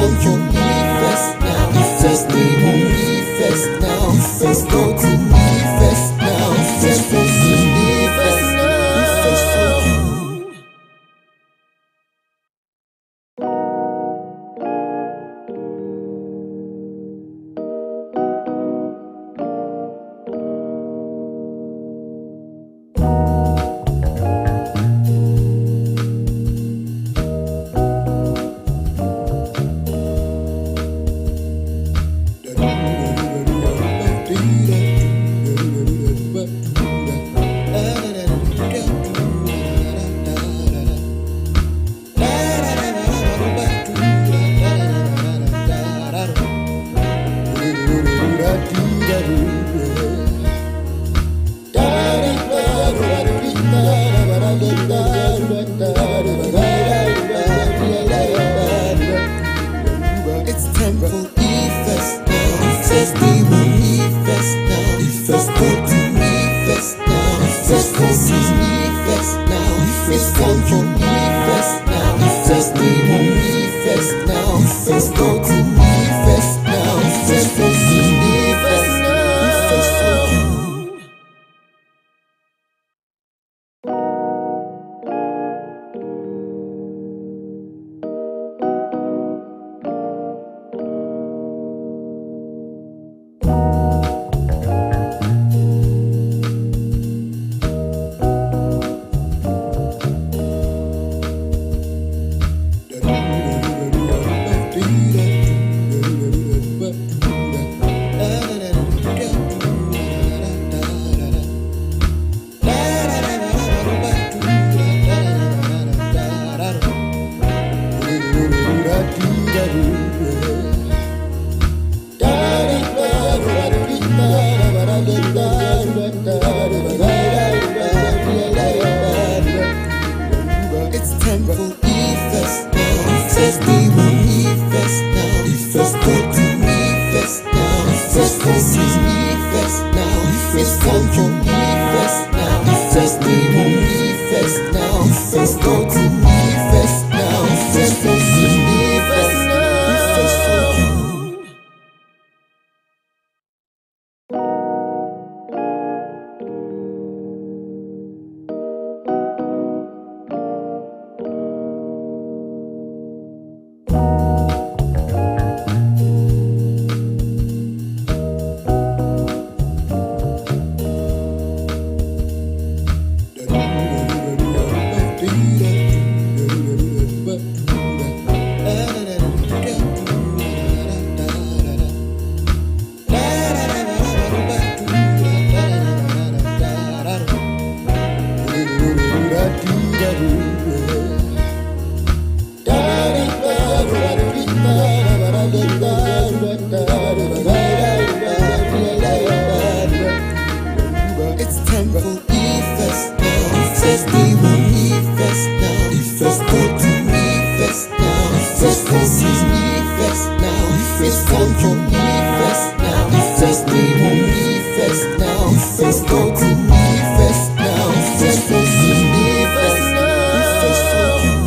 time for me fest now. Fest me fest now. Fest go to me fest now. Fest for me fest now. Fest for you. It's time for E-Fest now. Fest E-Fest now. E-Fest go to E-Fest now. Fest for E-Fest now. It's time for E-Fest now. Fest E-Fest now. Fest go to E-Fest now. Fest for E-Fest now. E-Fest for you. It's time for E-Fest now. Fest E-Fest now. E-Fest go to E-Fest now. Fest for E-Fest now. It's time for E-Fest now. Fest E-Fest now. Fest go to E-Fest now. Fest for E-Fest now. E-Fest for you. It's time for E-Fest now. Fest E-Fest now. E-Fest go to E-Fest now. Fest for E-Fest now. It's time for E-Fest now. Fest E-Fest now. Fest go to E-Fest now. Fest for E-Fest now. E-Fest for you.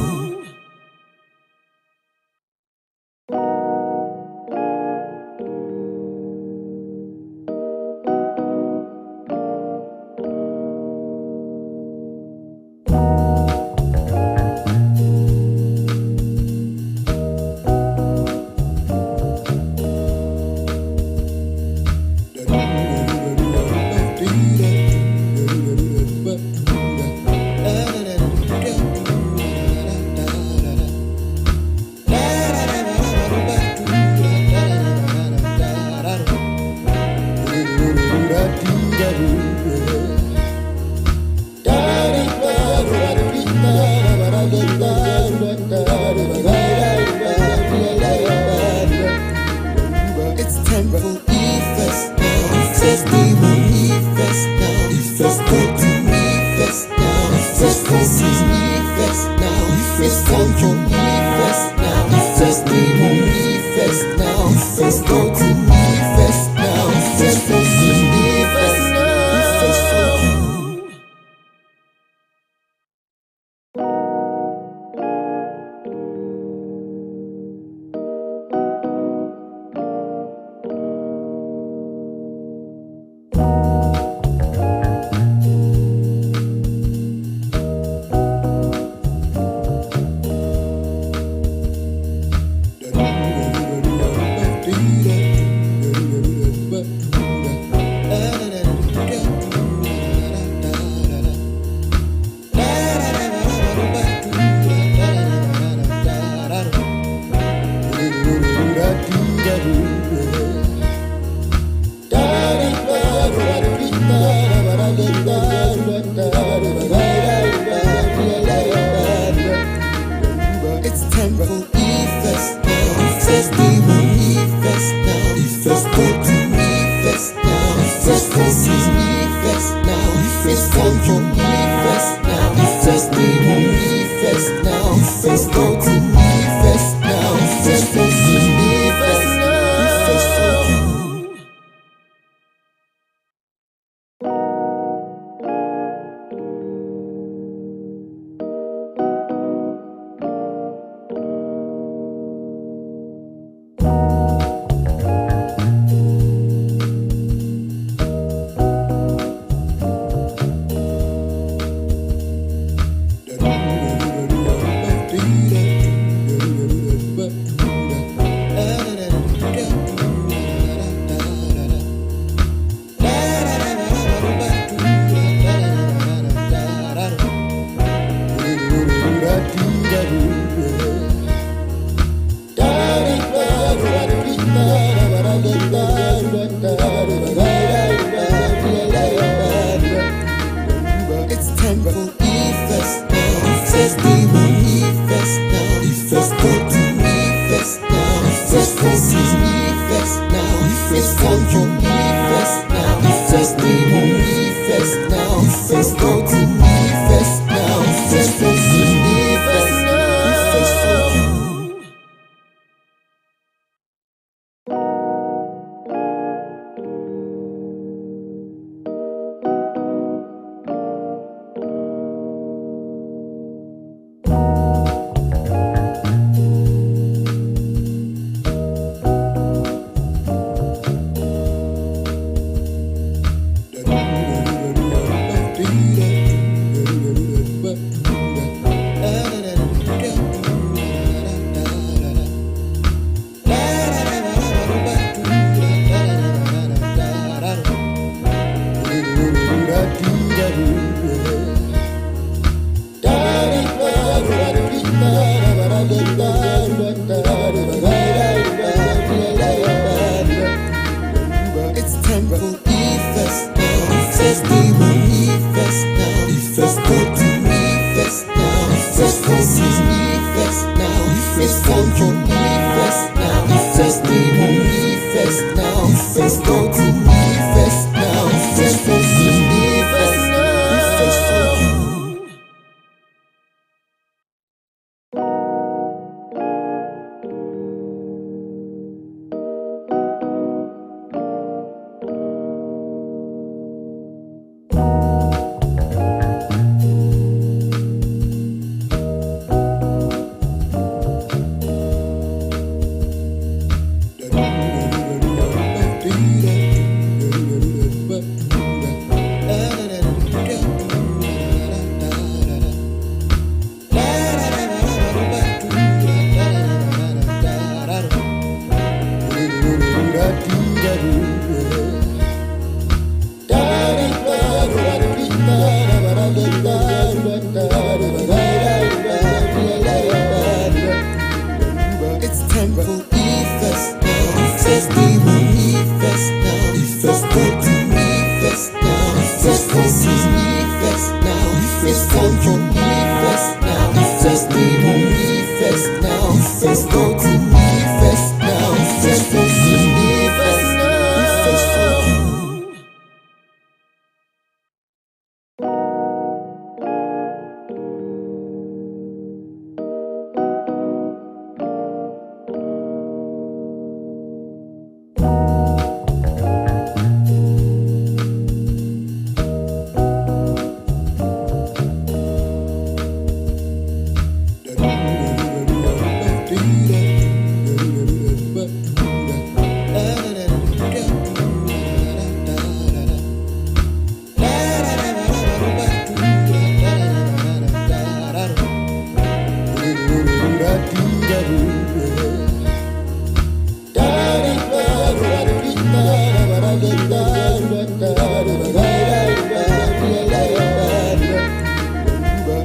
It's time for E-Fest now. Festival E-Fest now. E-Fest go to E-Fest now. Festival E-Fest now. It's time for E-Fest now. Festival E-Fest now. E-Fest go to E-Fest now. Festival E-Fest now. E-Fest for you. It's time for E-Fest now. Festival E-Fest now. E-Fest go to E-Fest now. Festival E-Fest now. It's time for E-Fest now. Festival E-Fest now. E-Fest go to E-Fest now. Festival E-Fest now. E-Fest for you. It's time for E-Fest now. Festival E-Fest now. E-Fest go to E-Fest now. Festival E-Fest now. It's time for E-Fest now. Festival E-Fest now. E-Fest go to E-Fest now. Festival E-Fest now. E-Fest for you.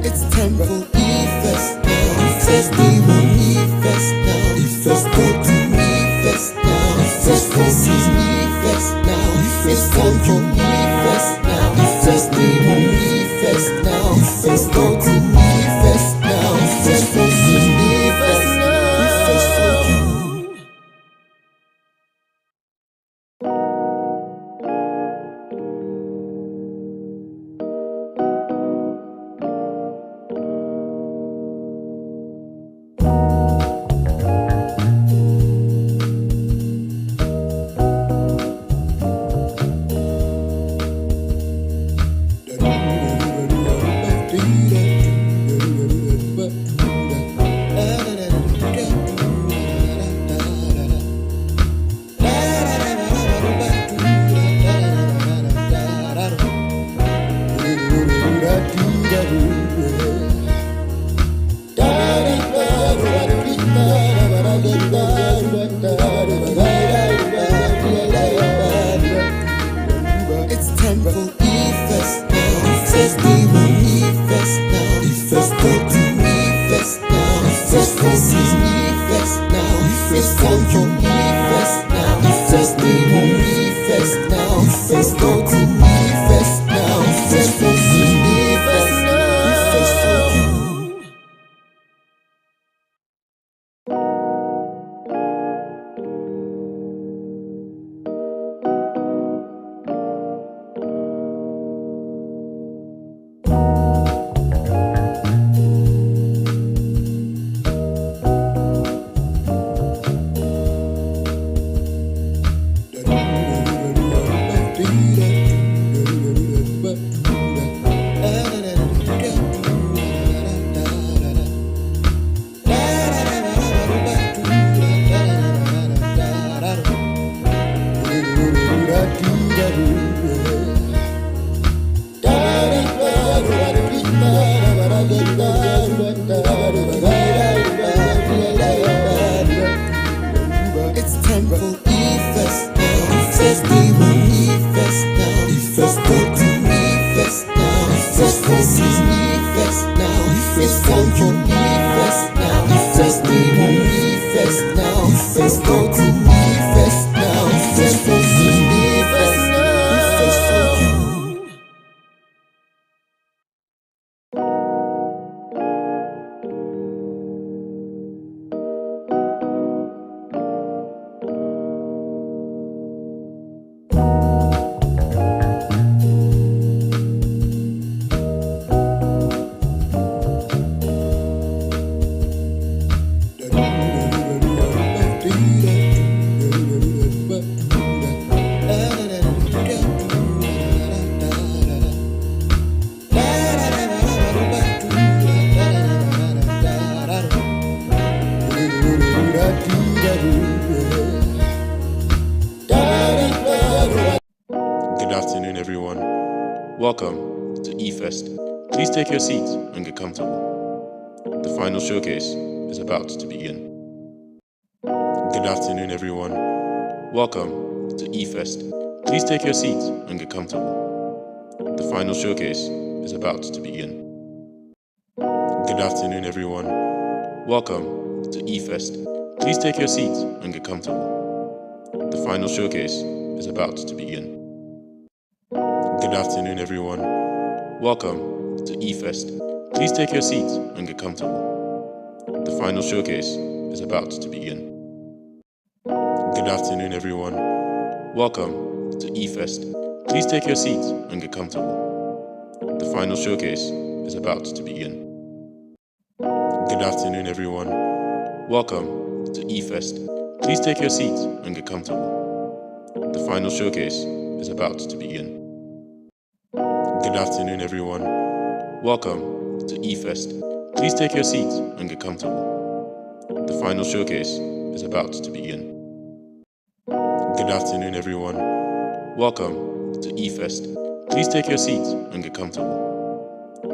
It's time for E-Fest now. Festival E-Fest now. E-Fest go to E-Fest now. Festival E-Fest now. It's time for E-Fest now. Festival E-Fest now. E-Fest go to E-Fest now. Festival E-Fest now. E-Fest for you. It's time for E-Fest now. Festival E-Fest now. E-Fest go to E-Fest now. Festival E-Fest now. It's time for E-Fest now. Festival E-Fest now. E-Fest go to E-Fest now. Festival E-Fest. It's time for E-Fest now. Festival E-Fest now. E-Fest go to E-Fest now. Festival E-Fest now. It's time for E-Fest now. Festival E-Fest now. E-Fest go to E-Fest now. Festival E-Fest now. E-Fest for you. Good afternoon, everyone. Welcome to E-Fest. Please take your seats and get comfortable. The final showcase is about to begin. Good afternoon, everyone. Welcome to E-Fest. Please take your seats and get comfortable. The final showcase is about to begin. Good afternoon, everyone. Welcome to E-Fest. Please take your seats and get comfortable. The final showcase is about to begin. Good afternoon, everyone. Welcome to E-Fest. Please take your seats and get comfortable. The final showcase is about to begin. Good afternoon, everyone. Welcome to E-Fest. Please take your seats and get comfortable. The final showcase is about to begin. Good afternoon, everyone. Welcome to E-Fest. Please take your seats and get comfortable. The final showcase is about to begin. Good afternoon, everyone. Welcome to E-Fest. Please take your seats and get comfortable. The final showcase is about to begin. Good afternoon, everyone. Welcome to E-Fest. Please take your seats and get comfortable.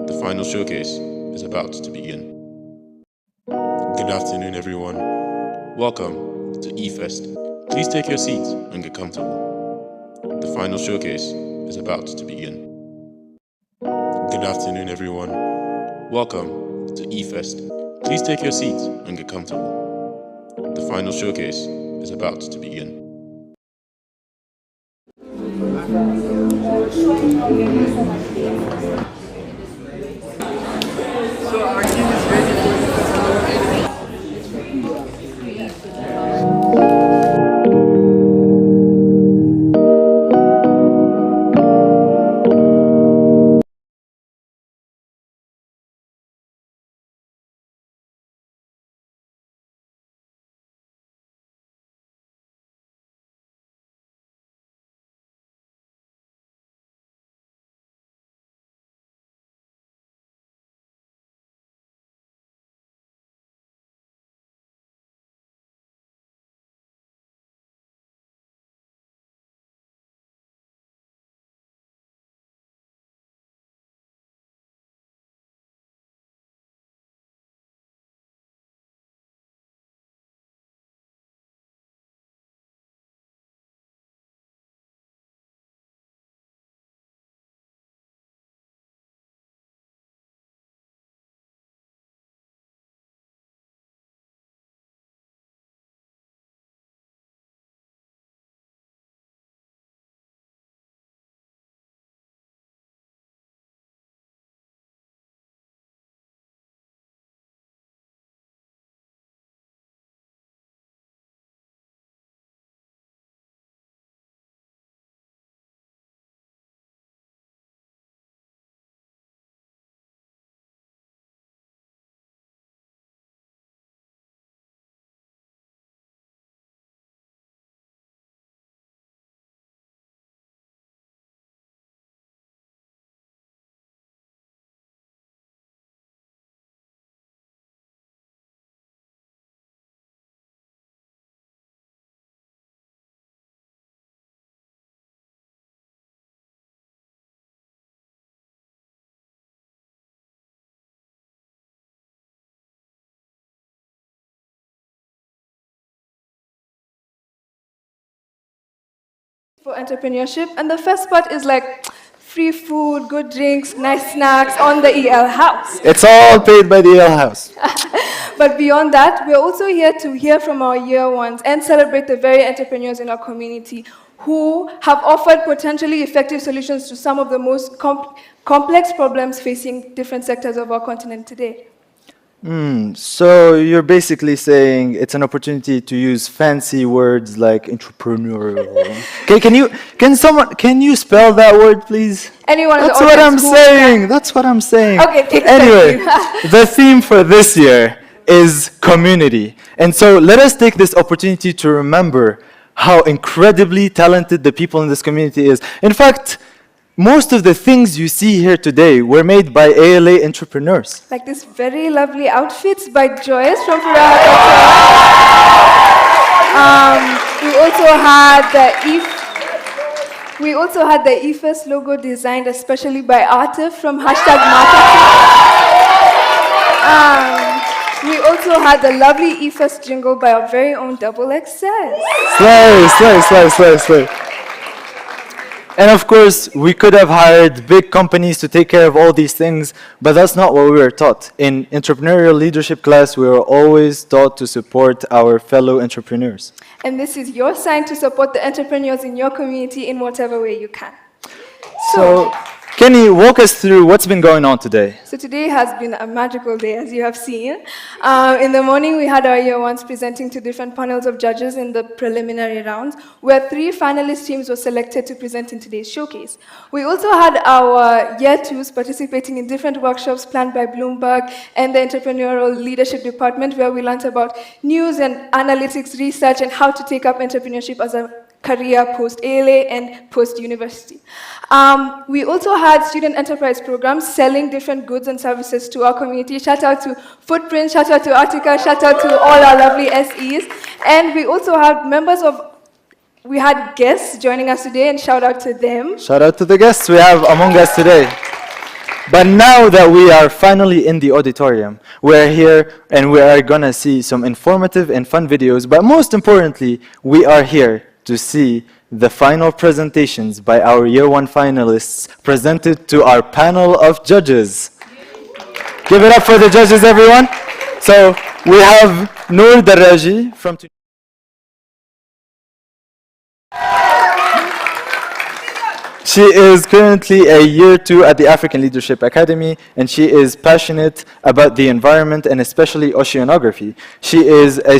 The final showcase is about to begin. Good afternoon, everyone. Welcome to E-Fest. Please take your seats and get comfortable. The final showcase is about to begin. Good afternoon, everyone. Welcome to E-Fest. Please take your seats and get comfortable. The final showcase is about to begin. So our team is ready for for entrepreneurship. And the first part is like free food, good drinks, nice snacks on the EL house. It's all paid by the Ale House. But beyond that, we're also here to hear from our year ones and celebrate the very entrepreneurs in our community who have offered potentially effective solutions to some of the most complex problems facing different sectors of our continent today. So you're basically saying it's an opportunity to use fancy words like entrepreneurial. Can you spell that word, please? Anyone in the That's what I'm audience who saying. That's what I'm saying. Okay, thank Anyway, you. the theme for this year is community. And so let us take this opportunity to remember how incredibly talented the people in this community is. In fact, most of the things you see here today were made by ALA entrepreneurs. Like this very lovely outfits by Joyce from Furaha We also had the EFES logo designed especially by Atif from #Marketing. We also had the lovely EFES jingle by our very own Double XS. Slay. And of course, we could have hired big companies to take care of all these things, but that's not what we were taught. In entrepreneurial leadership class, we were always taught to support our fellow entrepreneurs. And this is your sign to support the entrepreneurs in your community in whatever way you can. So, Kenny, walk us through what's been going on today. So today has been a magical day, as you have seen. In the morning, we had our year ones presenting to different panels of judges in the preliminary rounds, where 3 finalist teams were selected to present in today's showcase. We also had our year twos participating in different workshops planned by Bloomberg and the Entrepreneurial Leadership Department, where we learned about news and analytics research and how to take up entrepreneurship as a career post-ALA and post-university. We also had student enterprise programs selling different goods and services to our community. Shout out to Footprint, shout out to Artica, shout out to all our lovely SEs. And we also had we had guests joining us today, and shout out to them. Shout out to the guests we have among us today. But now that we are finally in the auditorium, we're here and we are gonna see some informative and fun videos, but most importantly, we are here to see the final presentations by our Year 1 finalists presented to our panel of judges. Give it up for the judges, everyone. So we have Noor Daraji from Tunisia. She is currently a Year 2 at the African Leadership Academy, and she is passionate about the environment and especially oceanography. She is a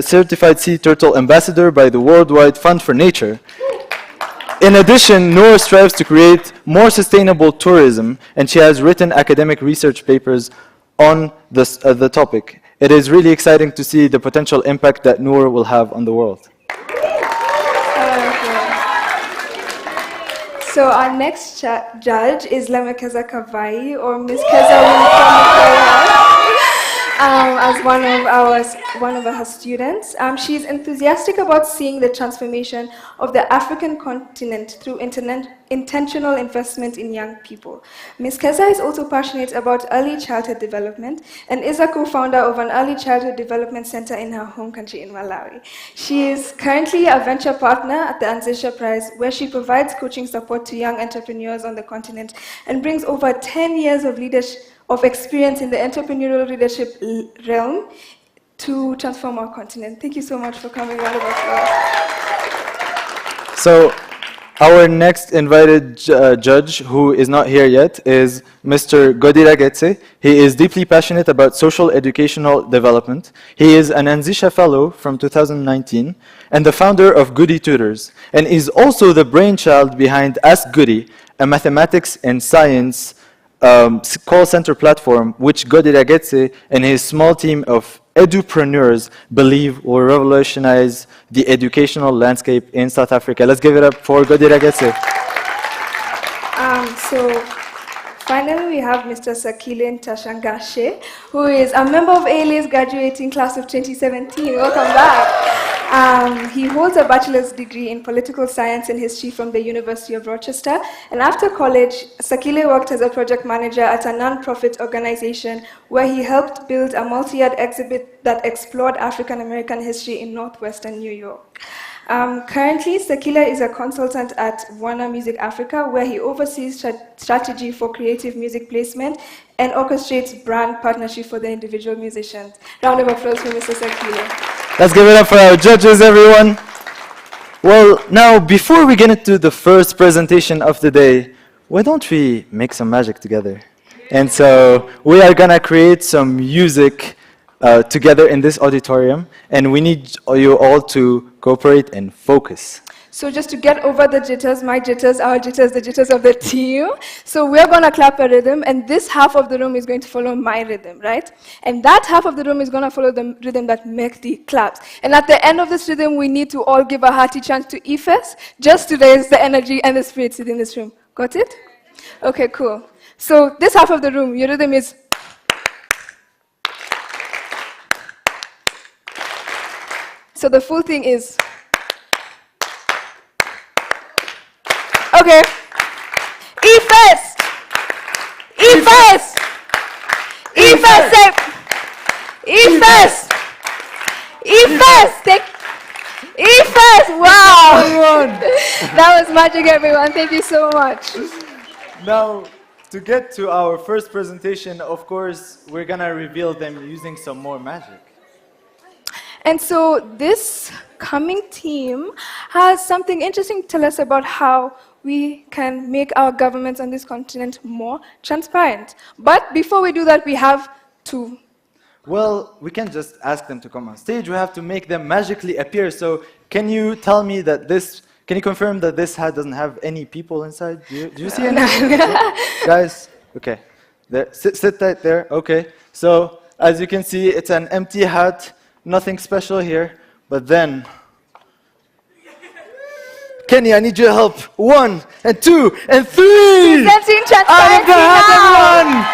certified sea turtle ambassador by the Worldwide Fund for Nature. In addition, Noor strives to create more sustainable tourism, and she has written academic research papers on the topic. It is really exciting to see the potential impact that Noor will have on the world. So our next judge is Lamekeza Kavai, or Miss Keza Winifred, as one of her students. She's enthusiastic about seeing the transformation of the African continent through intentional investment in young people. Ms. Keza is also passionate about early childhood development and is a co-founder of an early childhood development center in her home country in Malawi. She is currently a venture partner at the Anzisha Prize, where she provides coaching support to young entrepreneurs on the continent and brings over 10 years of experience in the entrepreneurial leadership realm to transform our continent. Thank you so much for coming, round of applause. So, our next invited judge, who is not here yet, is Mr. Godira Getse. He is deeply passionate about social educational development. He is an Anzisha Fellow from 2019 and the founder of Goody Tutors, and is also the brainchild behind Ask Goody, a mathematics and science call center platform which Godira Getse and his small team of edupreneurs believe will revolutionize the educational landscape in South Africa. Let's give it up for Godira Getse. So finally we have Mr. Sakile Tashangashe, who is a member of ALA's graduating class of 2017. Welcome back. He holds a bachelor's degree in political science and history from the University of Rochester. And after college, Sakile worked as a project manager at a non-profit organization where he helped build a multi-year exhibit that explored African American history in Northwestern New York. Currently, Sakila is a consultant at Warner Music Africa, where he oversees strategy for creative music placement and orchestrates brand partnership for the individual musicians. Round of applause for Mr. Sakila. Let's give it up for our judges, everyone. Well, now, before we get into the first presentation of the day, why don't we make some magic together? And so we are gonna create some music together in this auditorium, and we need you all to cooperate and focus. So just to get over the jitters, my jitters, our jitters, the jitters of the team. So we're gonna clap a rhythm, and this half of the room is going to follow my rhythm, right? And that half of the room is gonna follow the rhythm that Mehdi claps. And at the end of this rhythm, we need to all give a hearty chant to Ifes, just to raise the energy and the spirits within this room. Got it? Okay, cool. So this half of the room, your rhythm is. So the full thing is. Okay. Ifes! Ifes! Ifes! Ifes! Ifes! Ifes! Wow! That was magic, everyone. Thank you so much. Now, to get to our first presentation, of course, we're gonna reveal them using some more magic. And so this coming team has something interesting to tell us about how we can make our governments on this continent more transparent. But before we do that, we have to. Well, we can't just ask them to come on stage. We have to make them magically appear. So can you tell me that can you confirm that this hat doesn't have any people inside? Do you see any? Guys, okay. There, sit right there, okay. So, as you can see, it's an empty hat, nothing special here. But then, Kenny, I need your help. 1 and 2 and 3! Presenting Out of the hat, now. everyone!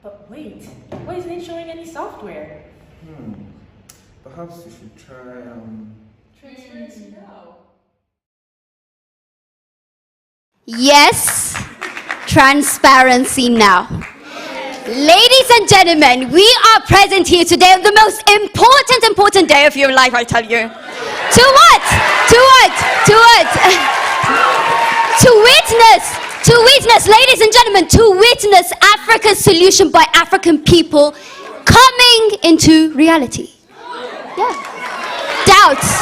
But wait, why isn't it showing any software? Perhaps you should try, Yes, transparency now. Ladies and gentlemen, we are present here today on the most important day of your life, I tell you. To what? To what? To what? To witness, ladies and gentlemen, to witness Africa's solution by African people coming into reality. Yeah. Doubts.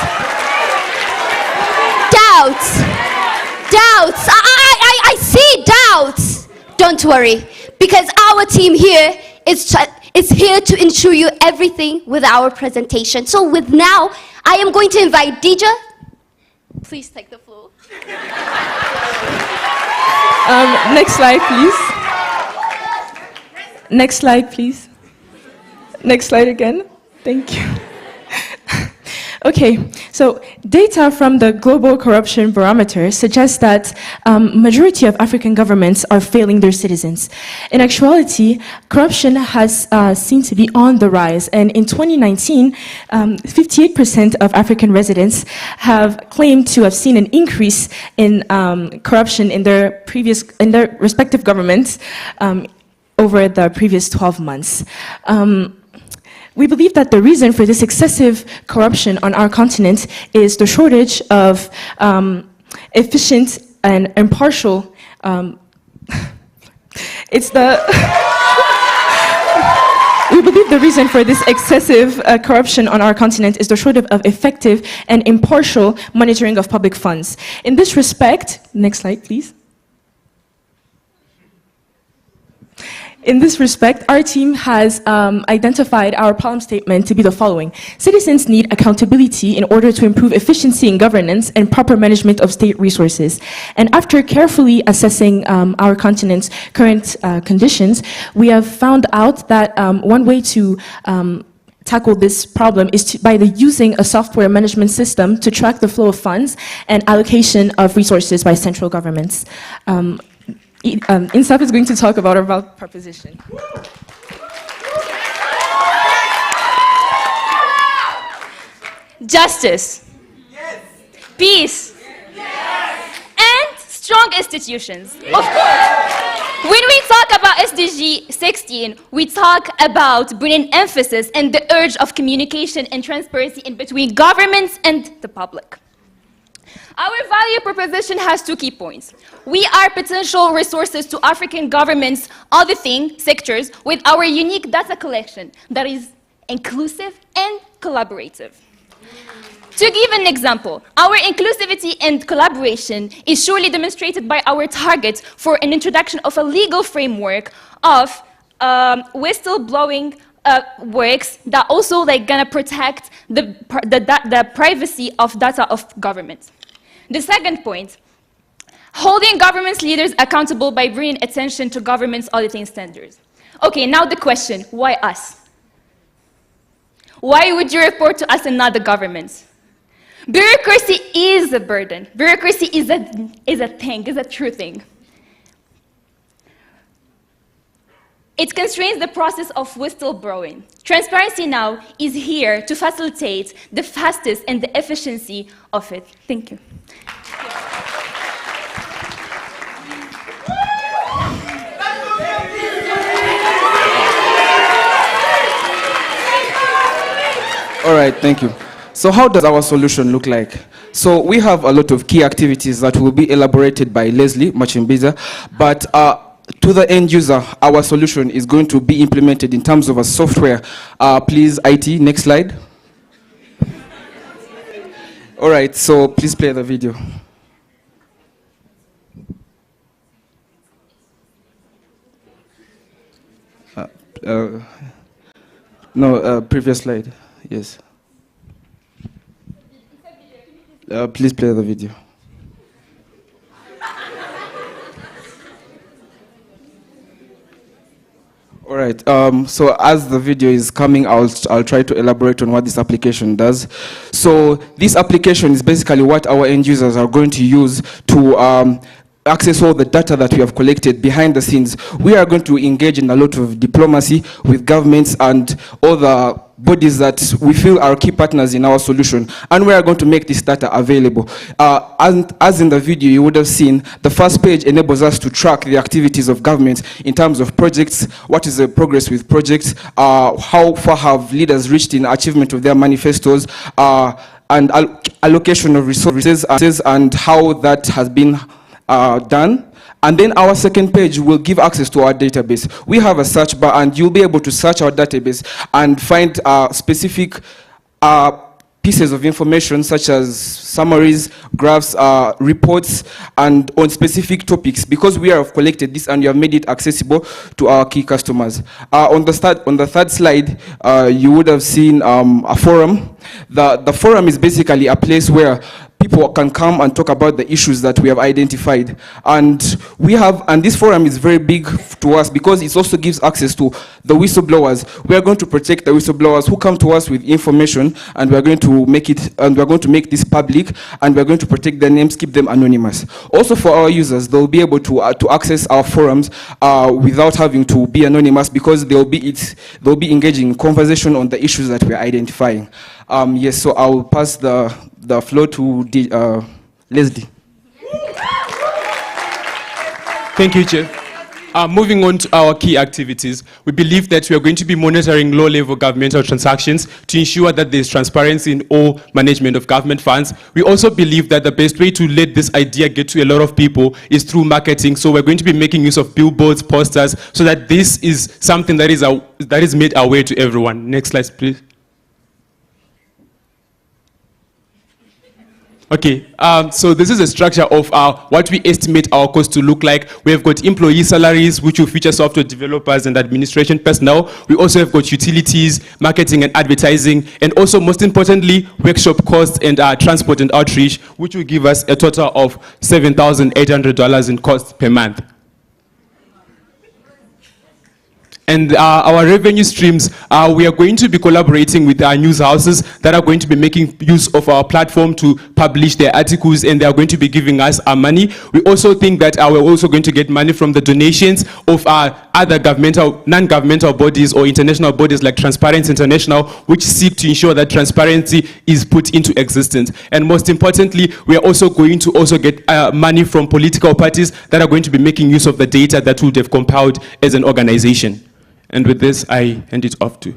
I see doubts. Don't worry, because our team here is here to ensure you everything with our presentation. So with now, I am going to invite Dija. Please take the floor. Next slide, please. Next slide, please. Next slide again. Thank you. Okay, so data from the Global Corruption Barometer suggests that majority of African governments are failing their citizens. In actuality, corruption has seemed to be on the rise, and in 2019, 58% of African residents have claimed to have seen an increase in corruption in their respective governments over the previous 12 months. We believe that the reason for this excessive corruption on our continent is the shortage of efficient and impartial. We believe the reason for this excessive corruption on our continent is the shortage of effective and impartial monitoring of public funds. In this respect, next slide, please. In this respect, our team has identified our problem statement to be the following. Citizens need accountability in order to improve efficiency in governance and proper management of state resources. And after carefully assessing our continent's current conditions, we have found out that one way to tackle this problem is by using a software management system to track the flow of funds and allocation of resources by central governments. Insaf is going to talk about our value proposition. Justice. Yes. Peace. Yes. And strong institutions. Yes. Of course. When we talk about SDG 16, we talk about bringing emphasis and the urge of communication and transparency in between governments and the public. Our value proposition has 2 key points. We are potential resources to African governments, other sectors, with our unique data collection that is inclusive and collaborative. To give an example, our inclusivity and collaboration is surely demonstrated by our target for an introduction of a legal framework of whistleblowing works that also gonna protect the privacy of data of governments. The second point, holding government's leaders accountable by bringing attention to government's auditing standards. Okay, now the question, why us? Why would you report to us and not the governments? Bureaucracy is a burden. Bureaucracy is a true thing. It constrains the process of whistleblowing. Transparency now is here to facilitate the fastest and the efficiency of it. Thank you. All right, thank you. So how does our solution look like? So we have a lot of key activities that will be elaborated by Leslie Machimbiza, but to the end user, our solution is going to be implemented in terms of a software. Please, IT, next slide. All right, so please play the video. Previous slide, yes. Please play the video. All right, so as the video is coming, I'll try to elaborate on what this application does. So this application is basically what our end users are going to use to access all the data that we have collected behind the scenes. We are going to engage in a lot of diplomacy with governments and other bodies that we feel are key partners in our solution, and we are going to make this data available. And as in the video you would have seen, the first page enables us to track the activities of government in terms of projects, what is the progress with projects, how far have leaders reached in achievement of their manifestos, and allocation of resources, and how that has been done. And then our second page will give access to our database. We have a search bar, and you'll be able to search our database and find specific pieces of information such as summaries, graphs, reports, and on specific topics, because we have collected this and we have made it accessible to our key customers. On the third slide, you would have seen a forum. The forum is basically a place where people can come and talk about the issues that we have identified. And this forum is very big to us because it also gives access to the whistleblowers. We are going to protect the whistleblowers who come to us with information, and we are going to make this public, and we are going to protect their names, keep them anonymous. Also for our users, they'll be able to access our forums without having to be anonymous, because they'll be engaging in conversation on the issues that we are identifying. Yes, so I will pass the floor to Leslie. Thank you, Chair. Moving on to our key activities, we believe that we are going to be monitoring low-level governmental transactions to ensure that there is transparency in all management of government funds. We also believe that the best way to let this idea get to a lot of people is through marketing. So we're going to be making use of billboards, posters, so that this is something that is made aware to everyone. Next slide, please. Okay, so this is a structure of what we estimate our cost to look like. We have got employee salaries, which will feature software developers and administration personnel. We also have got utilities, marketing and advertising, and also most importantly, workshop costs and transport and outreach, which will give us a total of $7,800 in costs per month. And our revenue streams, we are going to be collaborating with our news houses that are going to be making use of our platform to publish their articles, and they are going to be giving us our money. We also think that we're also going to get money from the donations of other governmental, non-governmental bodies or international bodies like Transparency International, which seek to ensure that transparency is put into existence. And most importantly, we are also going to also get money from political parties that are going to be making use of the data that would have compiled as an organization. And with this, I hand it off to.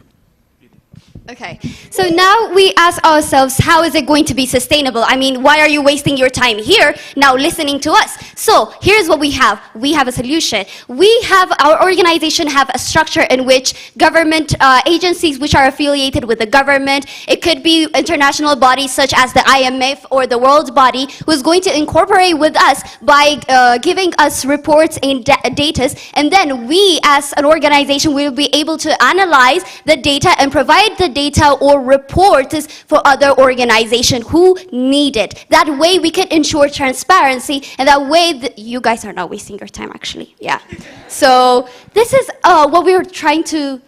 Okay, so now we ask ourselves, how is it going to be sustainable? I mean, why are you wasting your time here now listening to us? So here's what we have. We have a solution. Our organization have a structure in which government agencies which are affiliated with the government, it could be international bodies such as the IMF or the World Body, who is going to incorporate with us by giving us reports and data, and then we as an organization will be able to analyze the data and provide the data or reports for other organizations who need it. That way we can ensure transparency, and that way you guys are not wasting your time actually. Yeah. So this is what we're trying to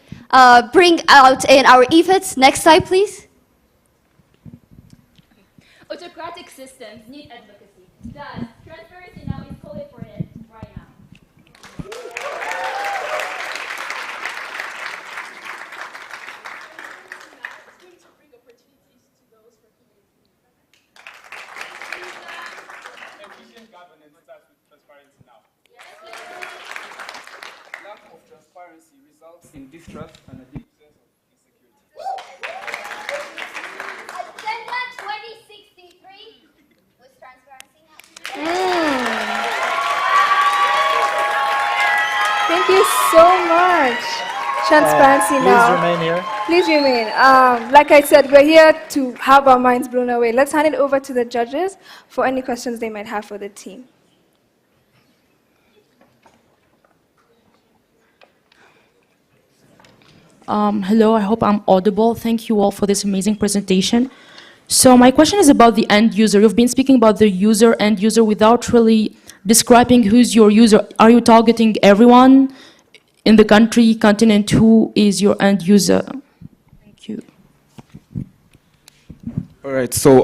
bring out in our EFETs. Next slide, please. Autocratic systems need advocacy. Thus, transparency now is calling for it right now. Lack of transparency results in distrust and a deep sense of insecurity. Agenda 2063 was transparency now. Thank you so much. Transparency Please now. remain here. Please remain. Like I said, we're here to have our minds blown away. Let's hand it over to the judges for any questions they might have for the team. Hello, I hope I'm audible. Thank you all for this amazing presentation. So my question is about the end user. You've been speaking about the user, end user, without really describing who's your user. Are you targeting everyone in the country, continent? Who is your end user? Thank you. All right, so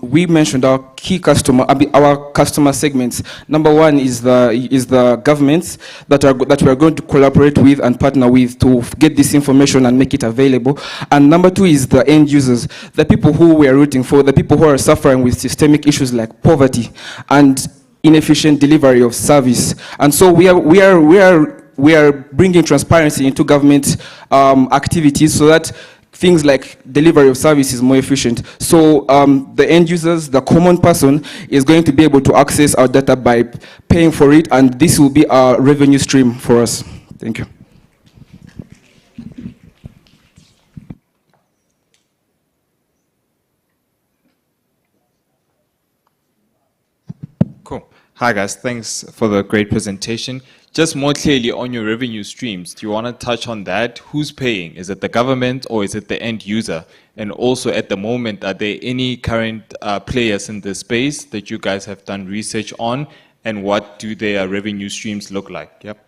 we mentioned our key customer, our customer segments. Number one is the governments that we are going to collaborate with and partner with to get this information and make it available. And number two is the end users, the people who we are rooting for, the people who are suffering with systemic issues like poverty and inefficient delivery of service. And so we are bringing transparency into government activities so that things like delivery of service is more efficient. So the end users, the common person, is going to be able to access our data by paying for it, and this will be a revenue stream for us. Thank you. Cool. Hi guys, thanks for the great presentation. Just more clearly on your revenue streams, do you want to touch on that? Who's paying? Is it the government or is it the end user? And also at the moment, are there any current players in this space that you guys have done research on, and what do their revenue streams look like? Yep.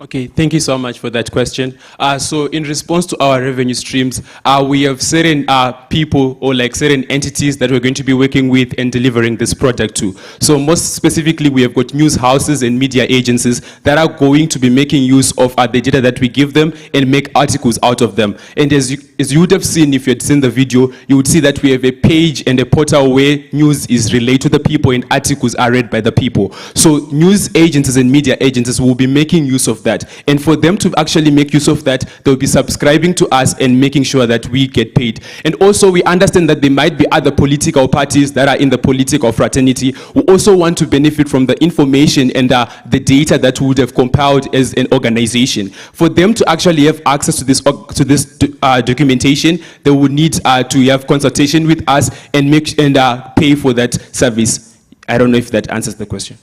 Okay, thank you so much for that question. So in response to our revenue streams, we have certain people or like certain entities that we're going to be working with and delivering this product to. So most specifically, we have got news houses and media agencies that are going to be making use of the data that we give them and make articles out of them. And as you would have seen, if you had seen the video, you would see that we have a page and a portal where news is relayed to the people and articles are read by the people. So news agencies and media agencies will be making use of that. And for them to actually make use of that, they'll be subscribing to us and making sure that we get paid. And also we understand that there might be other political parties that are in the political fraternity who also want to benefit from the information and the data that we would have compiled as an organization. For them to actually have access to this documentation, they would need to have consultation with us and pay for that service. I don't know if that answers the question.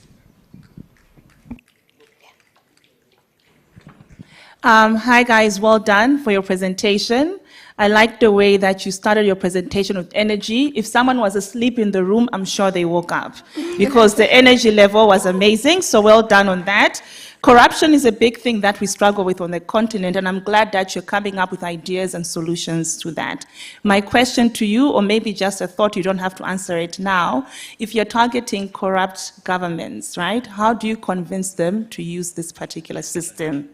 Hi guys, well done for your presentation. I like the way that you started your presentation with energy. If someone was asleep in the room, I'm sure they woke up because the energy level was amazing, so well done on that. Corruption is a big thing that we struggle with on the continent, and I'm glad that you're coming up with ideas and solutions to that. My question to you, or maybe just a thought, you don't have to answer it now, if you're targeting corrupt governments, right, how do you convince them to use this particular system?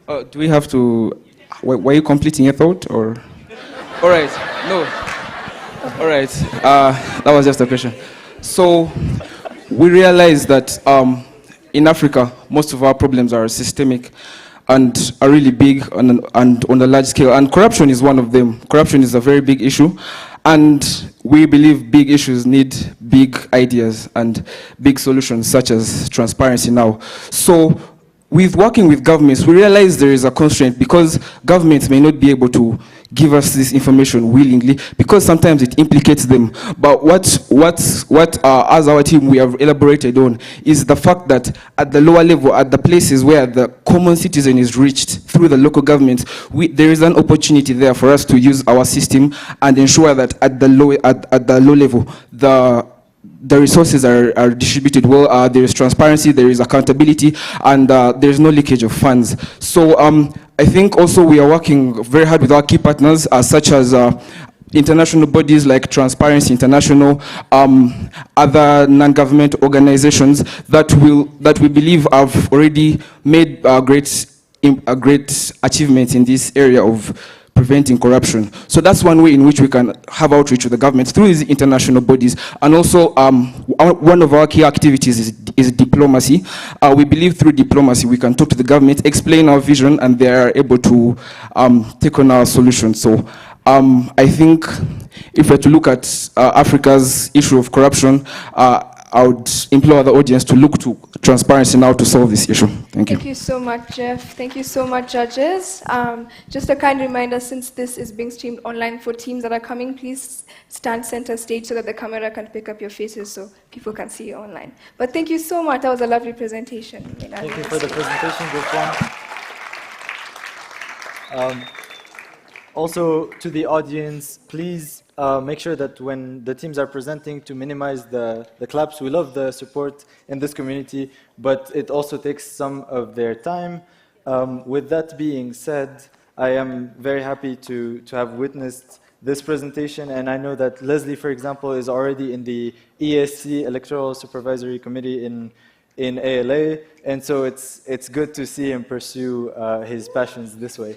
Do we have to... Were you completing a thought, or...? All right, no. All right, that was just a question. So, we realize that in Africa, most of our problems are systemic and are really big and on a large scale, and corruption is one of them. Corruption is a very big issue, and we believe big issues need big ideas and big solutions, such as transparency now. So, with working with governments, we realize there is a constraint because governments may not be able to give us this information willingly because sometimes it implicates them. But what as our team we have elaborated on is the fact that at the lower level, at the places where the common citizen is reached through the local government, there is an opportunity there for us to use our system and ensure that at the low level, the resources are distributed well, there is transparency, there is accountability, and there is no leakage of funds. So I think also we are working very hard with our key partners, such as international bodies like Transparency International, other non-government organizations that we believe have already made a great achievement in this area of preventing corruption. So that's one way in which we can have outreach with the government through these international bodies. And also, one of our key activities is diplomacy. We believe through diplomacy we can talk to the government, explain our vision, and they are able to take on our solutions. So I think if we're to look at Africa's issue of corruption, I would implore the audience to look to transparency now to solve this issue. Thank you. Thank you so much, Jeff. Thank you so much, judges. Just a kind reminder, since this is being streamed online for teams that are coming, please stand center stage so that the camera can pick up your faces so people can see you online. But thank you so much. That was a lovely presentation. Thank you for the presentation, Gulfan. Also, to the audience, please make sure that when the teams are presenting to minimize the claps. We love the support in this community, but it also takes some of their time. With that being said, I am very happy to have witnessed this presentation, and I know that Leslie, for example, is already in the ESC, Electoral Supervisory Committee in ALA, and so it's good to see him pursue his passions this way.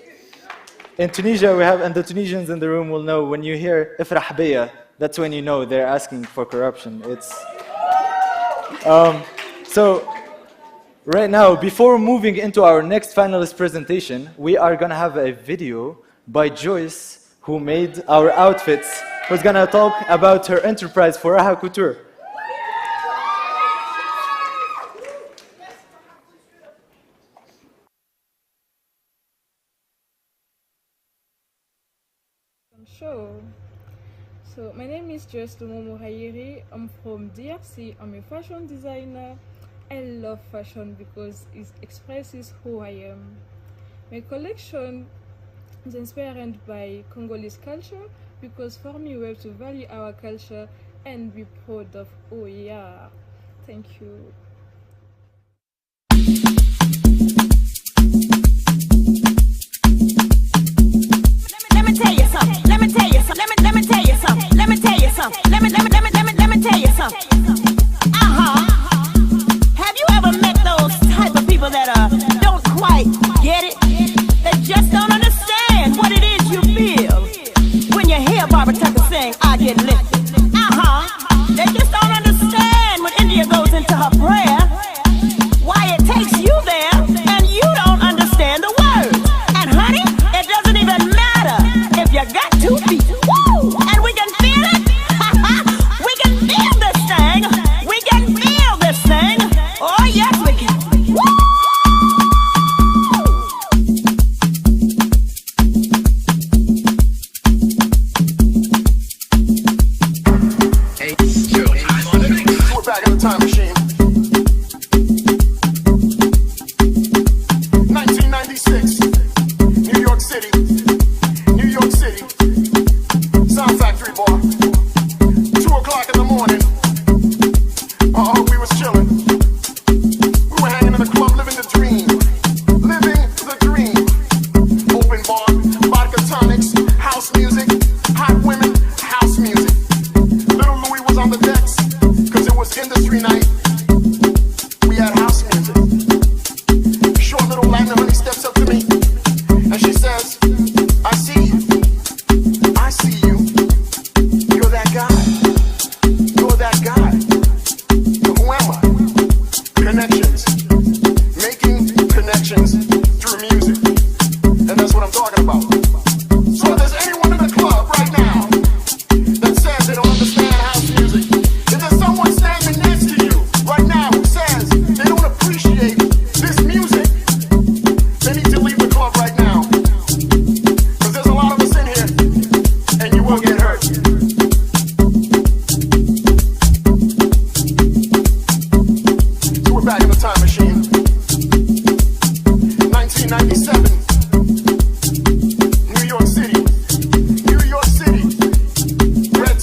In Tunisia, we have, and the Tunisians in the room will know, when you hear Ifrah Beya, that's when you know they're asking for corruption. It's so right now, before moving into our next finalist presentation, we are going to have a video by Joyce, who made our outfits, who's going to talk about her enterprise Furaha Couture. Sure. So my name is Joyce Lumomo Hayiri. I'm from DRC. I'm a fashion designer. I love fashion because it expresses who I am. My collection is inspired by Congolese culture because for me we have to value our culture and be proud of who we are. Thank you. Let me tell you something. Let me tell you something. Let me tell you something. Have you ever met those type of people that don't quite get it? They just don't understand what it is you feel when you hear Barbara Tucker sing "I Get Lifted." They just don't understand when India goes into her prayer why it takes you there and you don't understand the words. And honey, it doesn't even matter if you got 2 feet. Woo! And we can feel it. We can feel this thing. We can feel this thing. Oh yes, we can. Woo! We're back in the time machine. 1996, New York City, Sound Factory bar, 2 o'clock.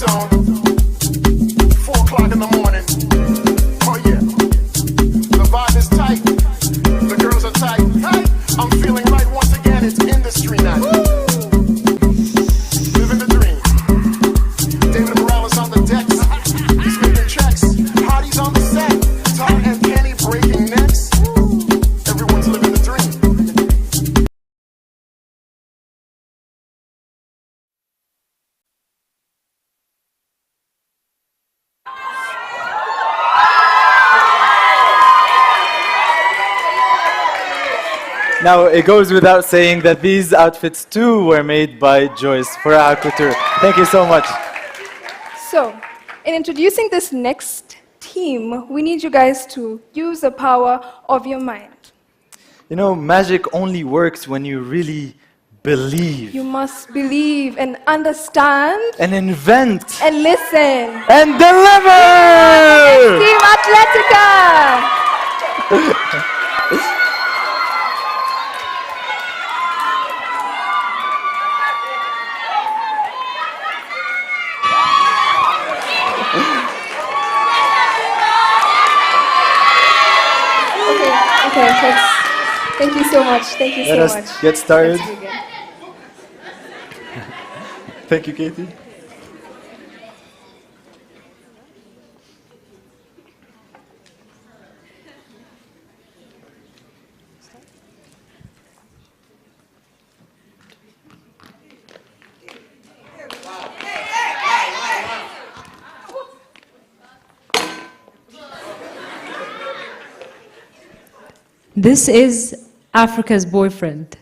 zone. 4 o'clock in the morning. Oh yeah. The vibe is tight. The girls are tight. Hey, I'm feeling right once again. It's industry night. Living the dream. David Morales on the decks. He's making checks. Hotties on the set. Tom and Kenny breaking necks. Everyone's living the dream. Now, it goes without saying that these outfits too were made by Joyce Faraha Couture. Thank you so much. So, in introducing this next team, we need you guys to use the power of your mind. You know, magic only works when you really believe You must believe and understand and invent and listen. and deliver! Team Atletica! Okay, thank you so much. Thank you Let so us much. get started. Let's begin. Thank you, Katie. This is Africa's boyfriend.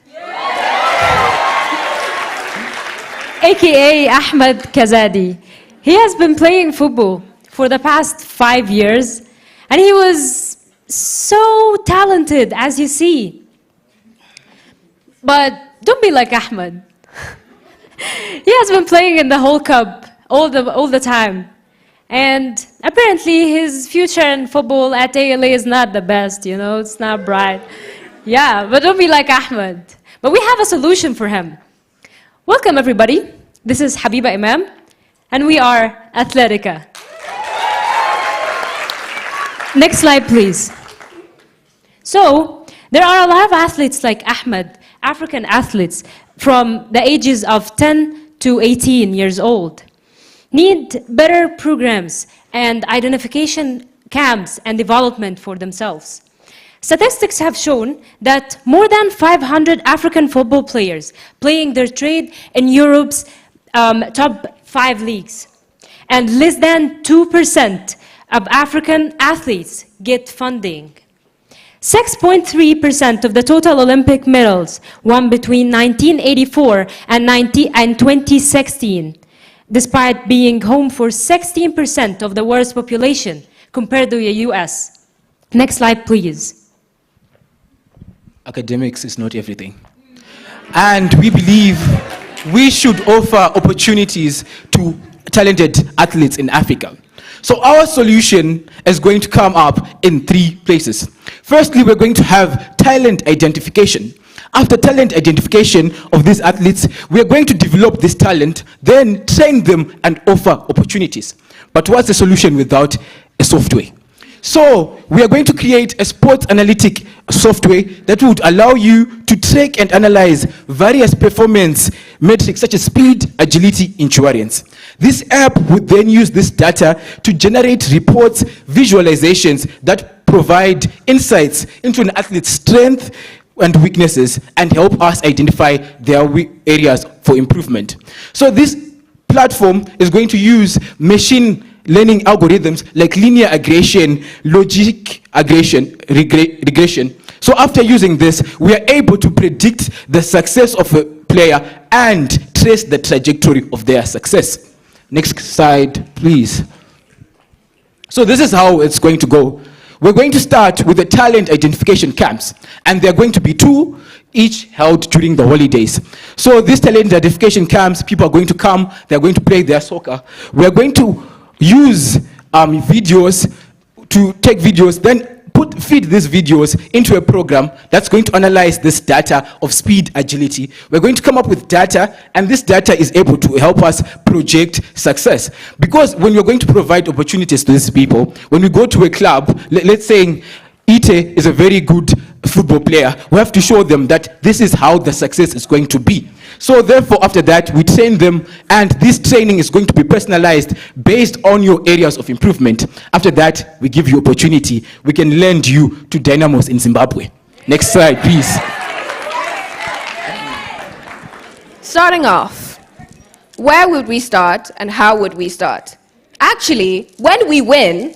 AKA Ahmed Kazadi. He has been playing football for the past 5 years, and he was so talented, as you see. But don't be like Ahmed. He has been playing in the whole cup all the time. And apparently his future in football at ALA is not the best, you know, it's not bright. Yeah, but don't be like Ahmed. But we have a solution for him. Welcome everybody. This is Habiba Imam, and we are Atletica. Next slide, please. So, there are a lot of athletes like Ahmed, African athletes, from the ages of 10 to 18 years old. Need better programs and identification camps and development for themselves. Statistics have shown that more than 500 African football players playing their trade in Europe's top 5 leagues. And less than 2% of African athletes get funding. 6.3% of the total Olympic medals won between 1984 and 2016. Despite being home for 16% of the world's population compared to the US. Next slide, please. Academics is not everything. And we believe we should offer opportunities to talented athletes in Africa. So our solution is going to come up in 3 places. Firstly, we're going to have talent identification. After talent identification of these athletes, we are going to develop this talent, then train them and offer opportunities. But what's the solution without a software? So we are going to create a sports analytic software that would allow you to track and analyze various performance metrics such as speed, agility, endurance. This app would then use this data to generate reports, visualizations that provide insights into an athlete's strength and weaknesses and help us identify their weak areas for improvement. So this platform is going to use machine learning algorithms like linear regression, logic regression. So after using this, we are able to predict the success of a player and trace the trajectory of their success. Next slide, please. So this is how it's going to go. We're going to start with the talent identification camps, and there are going to be 2, each held during the holidays. So these talent identification camps, people are going to come, they're going to play their soccer. We're going to use videos, to take videos, then feed these videos into a program that's going to analyze this data of speed, agility. We're going to come up with data, and this data is able to help us project success. Because when you're going to provide opportunities to these people, when we go to a club, let's say Ite is a very good football player, we have to show them that this is how the success is going to be. So therefore, after that, we train them, and this training is going to be personalized based on your areas of improvement. After that, we give you opportunity. We can lend you to Dynamos in Zimbabwe. Next slide, please. Starting off, where would we start and how would we start? Actually, when we win,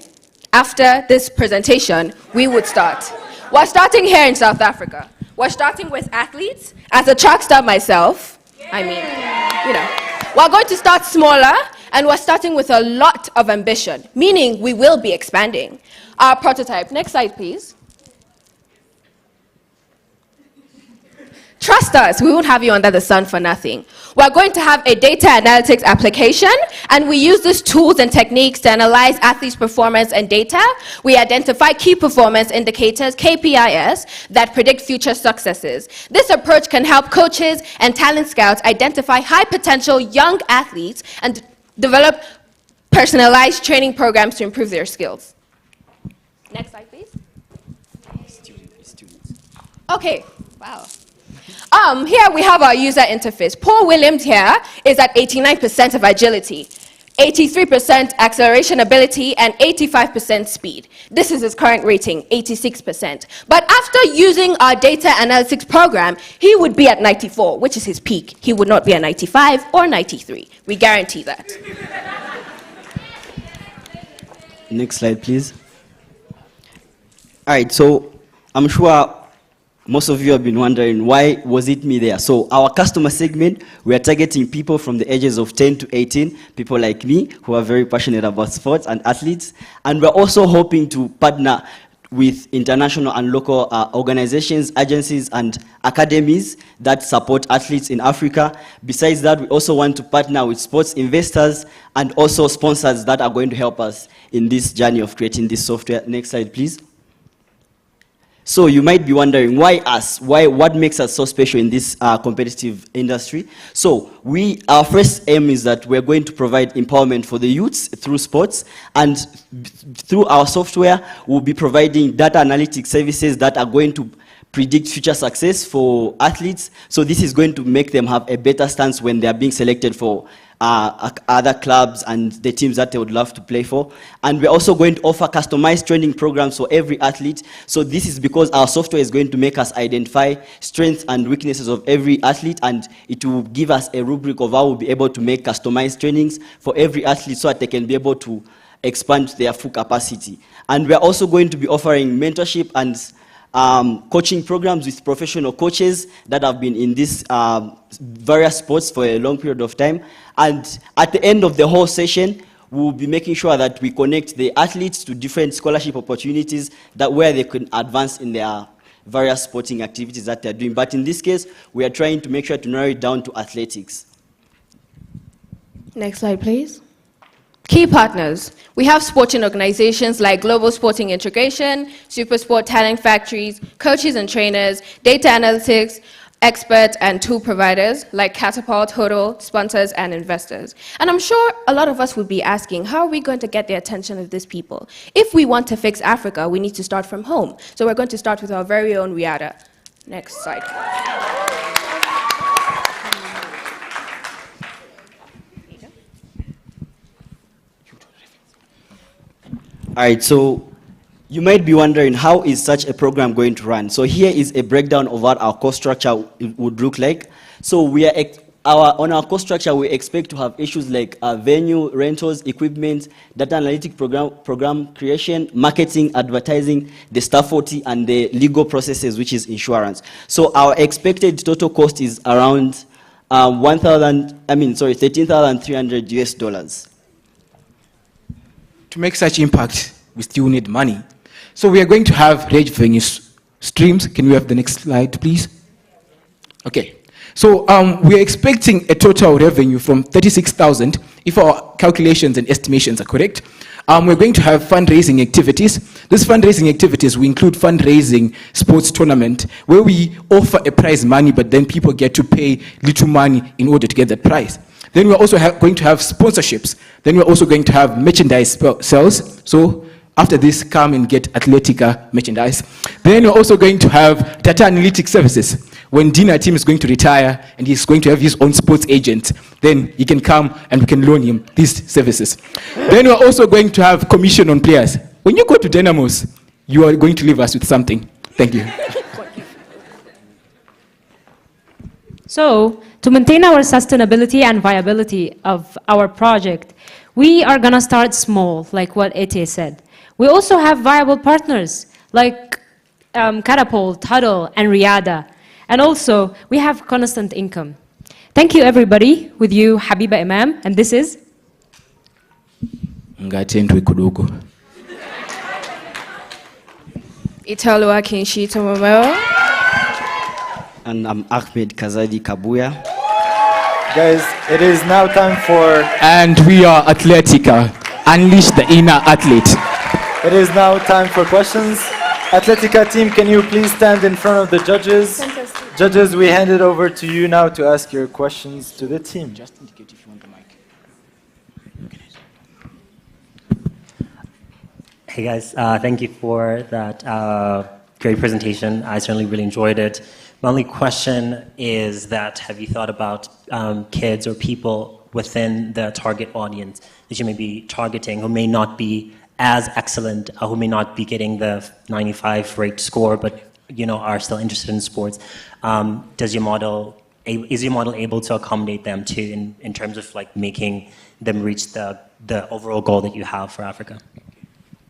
after this presentation, we would start. We're starting here in South Africa. We're starting with athletes. As a track star myself, we're going to start smaller, and we're starting with a lot of ambition, meaning we will be expanding. Our prototype, next slide, please. Trust us, we won't have you under the sun for nothing. We're going to have a data analytics application, and we use these tools and techniques to analyze athletes' performance and data. We identify key performance indicators, KPIs, that predict future successes. This approach can help coaches and talent scouts identify high-potential young athletes and develop personalized training programs to improve their skills. Next slide, please. Okay, wow. Here we have our user interface. Paul Williams here is at 89% of agility, 83% acceleration ability, and 85% speed. This is his current rating, 86%. But after using our data analytics program, he would be at 94, which is his peak. He would not be at 95 or 93. We guarantee that. Next slide, please. All right, so I'm sure most of you have been wondering, why was it me there? So our customer segment, we are targeting people from the ages of 10 to 18, people like me who are very passionate about sports and athletes. And we're also hoping to partner with international and local organizations, agencies, and academies that support athletes in Africa. Besides that, we also want to partner with sports investors and also sponsors that are going to help us in this journey of creating this software. Next slide, please. So you might be wondering, why us? What makes us so special in this competitive industry? So our first aim is that we're going to provide empowerment for the youths through sports, and through our software, we'll be providing data analytics services that are going to predict future success for athletes. So this is going to make them have a better stance when they are being selected for other clubs and the teams that they would love to play for. And we're also going to offer customized training programs for every athlete. So this is because our software is going to make us identify strengths and weaknesses of every athlete, and it will give us a rubric of how we'll be able to make customized trainings for every athlete so that they can be able to expand their full capacity. And we're also going to be offering mentorship and coaching programs with professional coaches that have been in these various sports for a long period of time. And at the end of the whole session, we'll be making sure that we connect the athletes to different scholarship opportunities where they can advance in their various sporting activities that they're doing. But in this case, we are trying to make sure to narrow it down to athletics. Next slide, please. Key partners. We have sporting organizations like Global Sporting Integration, Supersport Talent Factories, coaches and trainers, data analytics, experts and tool providers like Catapult, Hodl, sponsors and investors. And I'm sure a lot of us would be asking, how are we going to get the attention of these people? If we want to fix Africa, we need to start from home. So we're going to start with our very own Riata. Next slide. All right, so you might be wondering, how is such a program going to run? So here is a breakdown of what our cost structure would look like. So we are on our cost structure, we expect to have issues like venue, rentals, equipment, data analytic program creation, marketing, advertising, the staff OT, and the legal processes, which is insurance. So our expected total cost is around $13,300 US. To make such impact, we still need money. So we are going to have revenue streams. Can we have the next slide, please? Okay. So we're expecting a total revenue from 36,000, if our calculations and estimations are correct. We're going to have fundraising activities. These fundraising activities will include fundraising sports tournament, where we offer a prize money, but then people get to pay little money in order to get that prize. Then we're also going to have sponsorships. Then we're also going to have merchandise sales. So after this, come and get Athletica merchandise. Then we're also going to have data analytics services. When Dina team is going to retire and he's going to have his own sports agent, then he can come and we can loan him these services. Then we're also going to have commission on players. When you go to Dynamos, you are going to leave us with something. Thank you. So, to maintain our sustainability and viability of our project, we are going to start small, like what Ete said. We also have viable partners, like Catapult, Huddle, and Riada. And also, we have constant income. Thank you, everybody. With you, Habiba Imam, and this is... Italua Kinshito Momero. And I'm Ahmed Kazadi Kabuya. Guys, it is now time for... And we are Athletica. Unleash the inner athlete. It is now time for questions. Athletica team, can you please stand in front of the judges? Fantastic. Judges, we hand it over to you now to ask your questions to the team. Just indicate if you want the mic. Hey guys, thank you for that great presentation. I certainly really enjoyed it. My only question is that have you thought about kids or people within the target audience that you may be targeting who may not be as excellent, who may not be getting the 95 rate score, but are still interested in sports? Is your model able to accommodate them too in terms of like making them reach the overall goal that you have for Africa?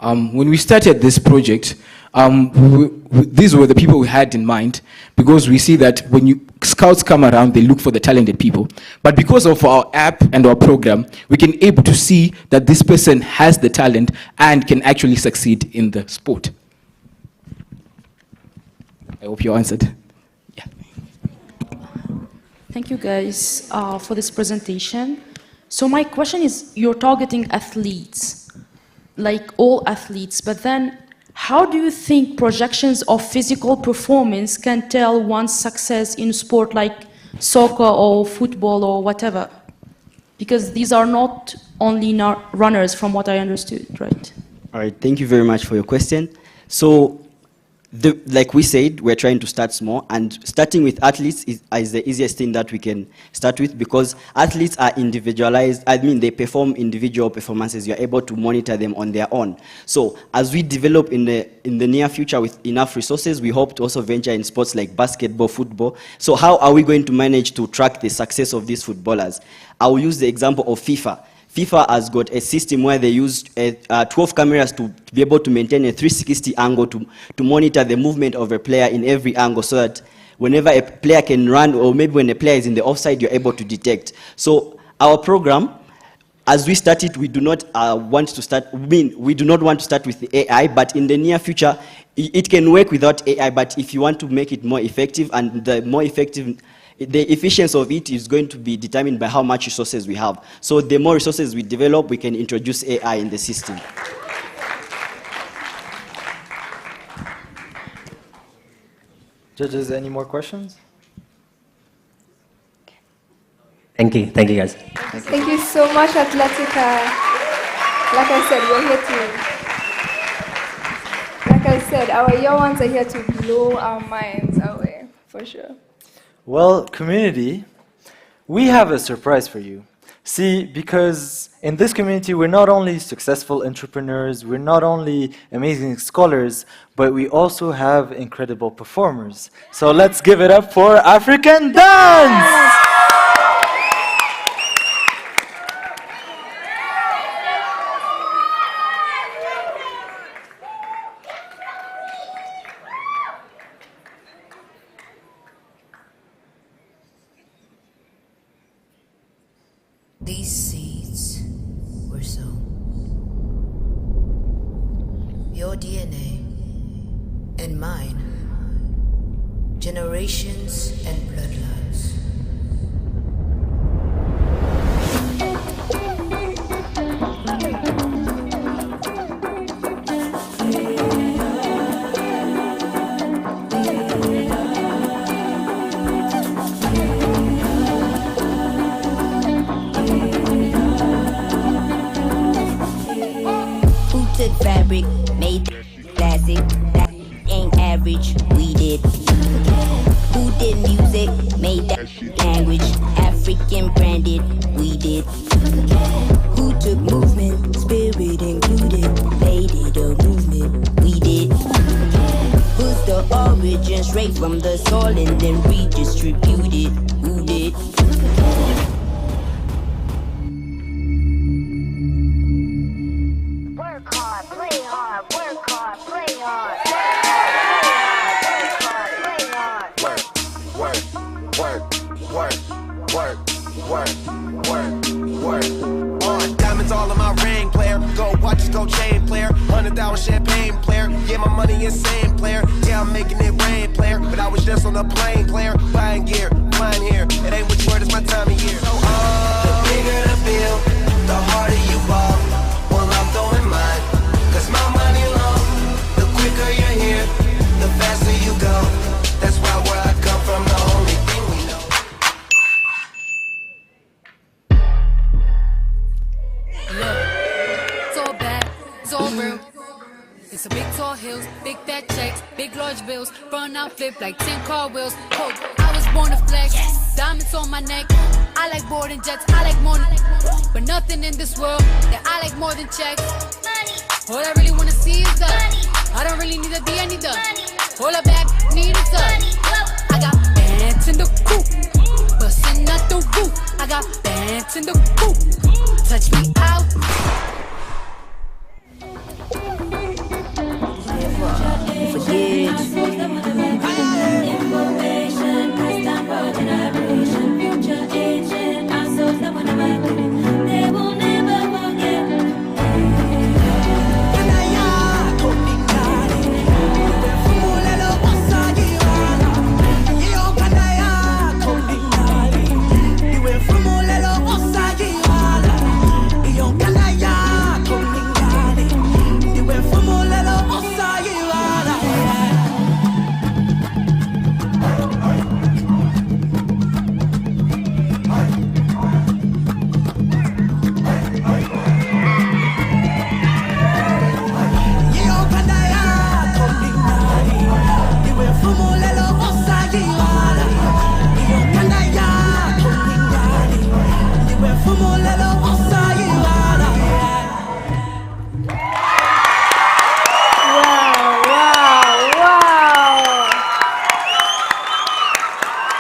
When we started this project, these were the people we had in mind, because we see that when scouts come around, they look for the talented people. But because of our app and our program, we can able to see that this person has the talent and can actually succeed in the sport. I hope you answered. Thank you guys for this presentation. So my question is, you're targeting athletes, like all athletes, but then how do you think projections of physical performance can tell one's success in sport like soccer or football or whatever? Because these are not only runners from what I understood, right? All right, thank you very much for your question. So, like we said, we're trying to start small, and starting with athletes is the easiest thing that we can start with, because athletes are individualized. I mean, they perform individual performances. You're able to monitor them on their own. So as we develop in the near future with enough resources, we hope to also venture in sports like basketball, football. So how are we going to manage to track the success of these footballers? I will use the example of FIFA. FIFA has got a system where they use 12 cameras to be able to maintain a 360 angle to monitor the movement of a player in every angle, so that whenever a player can run, or maybe when a player is in the offside, you're able to detect. So our program, as we start it, we do not want to start with the AI, but in the near future, it can work without AI, but if you want to make it more effective, and the efficiency of it is going to be determined by how much resources we have. So the more resources we develop, we can introduce AI in the system. Judges, any more questions? Thank you guys. Thank you so much, Athletica. Like I said, we're here to... Like I said, our young ones are here to blow our minds away, for sure. Well, community, we have a surprise for you. See, because in this community, we're not only successful entrepreneurs, we're not only amazing scholars, but we also have incredible performers. So let's give it up for African Dance! These seeds were sown. Your DNA and mine, generations and bloodlines. took fabric, made classic. That ain't average, we did. Who did music, made that language African branded, we did. Who took movement, spirit included, made it a movement, we did. Who's the origin, straight from the soil and then redistributed, who did? Work hard, play hard, work hard, play hard. Diamonds all in my ring, player. Gold watches, gold chain, player. $100 champagne, player. Yeah, my money insane, player. Yeah, I'm making it rain, player. But I was just on a plane, player. Buying gear, flying here. It ain't what you heard, it's my time of year. So, the bigger the bill, the harder you ball. Well, I'm throwing mine. Cause my money long. The quicker you're here, the faster you go. That's why where I come from, the only thing we know. It's all bad, it's all real. It's a big tall hills, big fat checks, big large bills, run out flip like 10 car wheels. Quote, I was born to flex, diamonds on my neck. I like boarding jets, I like more, but nothing in this world that I like more than checks. All I really wanna see is the I don't really need a D, I need the hold up back, need a touch. I got bands in the coop, bustin' out the roof. I got bands in the coop, touch me out.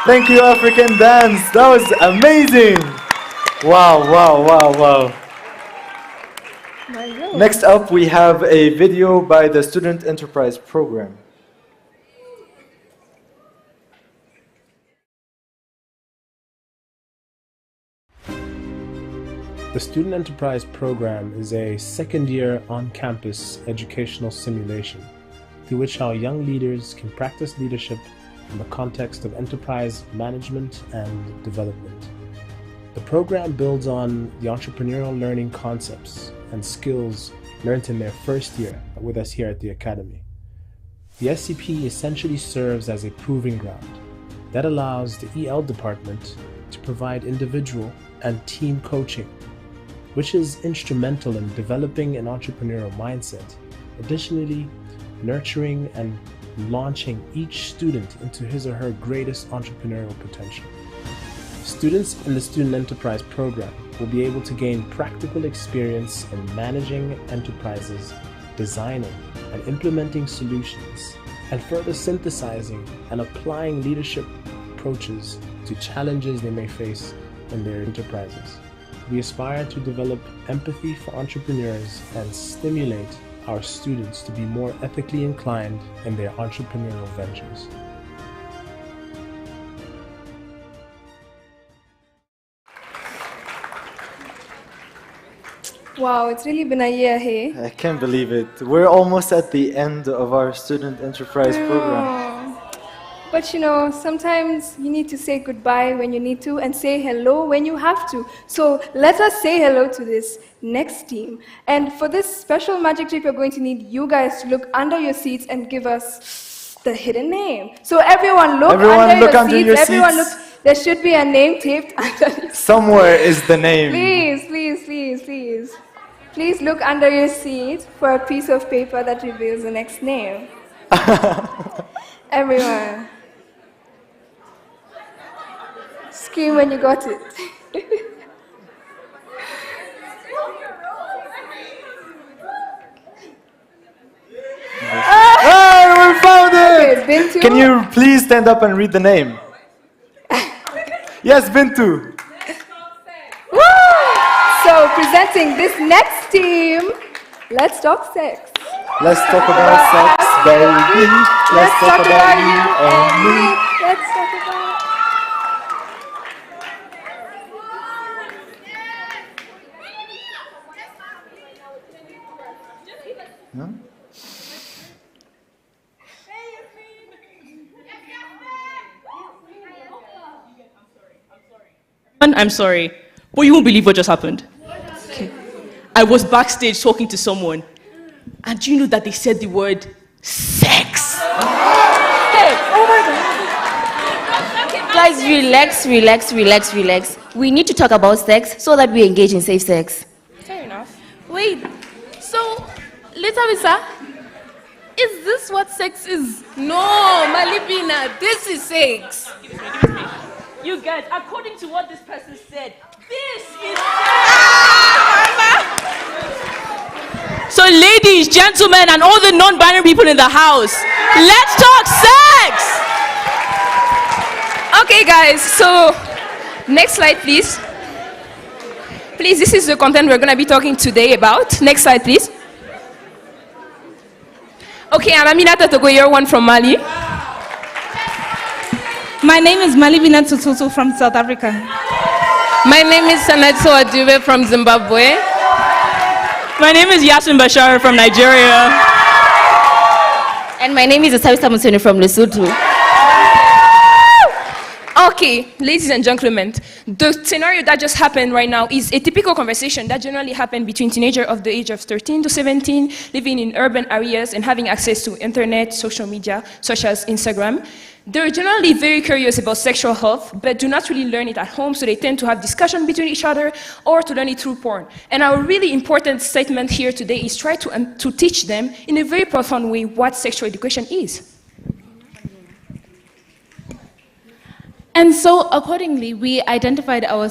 Thank you, African Dance. That was amazing. Wow, wow, wow, wow. Next up, we have a video by the Student Enterprise Program. The Student Enterprise Program is a second-year on-campus educational simulation through which our young leaders can practice leadership in the context of enterprise management and development. The program builds on the entrepreneurial learning concepts and skills learned in their first year with us here at the Academy. The SCP essentially serves as a proving ground that allows the EL department to provide individual and team coaching, which is instrumental in developing an entrepreneurial mindset, additionally nurturing and launching each student into his or her greatest entrepreneurial potential. Students in the Student Enterprise Program will be able to gain practical experience in managing enterprises, designing and implementing solutions, and further synthesizing and applying leadership approaches to challenges they may face in their enterprises. We aspire to develop empathy for entrepreneurs and stimulate our students to be more ethically inclined in their entrepreneurial ventures. Wow, it's really been a year, hey? I can't believe it. We're almost at the end of our Student Enterprise Program. But you know, sometimes you need to say goodbye when you need to and say hello when you have to. So let us say hello to this next team. And for this special magic trick, we're going to need you guys to look under your seats and give us the hidden name. So everyone look under your seats. Everyone look. There should be a name taped under. Somewhere is the name. Please, please, please, please. Please look under your seat for a piece of paper that reveals the next name. Everyone. Scream when you got it. Hey, we found it! Okay, Bintu. Can you please stand up and read the name? Yes, Bintu. Woo! So, presenting this next team, let's talk sex. Let's talk about sex, baby. Let's talk about you and me. Let's talk about... Huh? I'm sorry, but you won't believe what just happened. Okay. I was backstage talking to someone, and do you know that they said the word sex? Hey, oh my God. Guys, relax. We need to talk about sex so that we engage in safe sex. Fair enough. Wait, so, Lita Visa, is this what sex is? No, Malibina, this is sex. You guys, according to what this person said, this is... So ladies, gentlemen, and all the non-binary people in the house, let's talk sex! Okay, guys, so next slide, please. Please, this is the content we're going to be talking today about. Next slide, please. Okay, I'm Aminata Togo, year 1 from Mali. My name is Malivina Tututu from South Africa. My name is Sanatso Adube from Zimbabwe. My name is Yasin Bashar from Nigeria. And my name is Asawi Samusoni from Lesotho. Okay, ladies and gentlemen, the scenario that just happened right now is a typical conversation that generally happened between teenagers of the age of 13 to 17, living in urban areas and having access to internet, social media, such as Instagram. They're generally very curious about sexual health, but do not really learn it at home, so they tend to have discussion between each other or to learn it through porn. And our really important statement here today is try to teach them in a very profound way what sexual education is. And so, accordingly, we identified our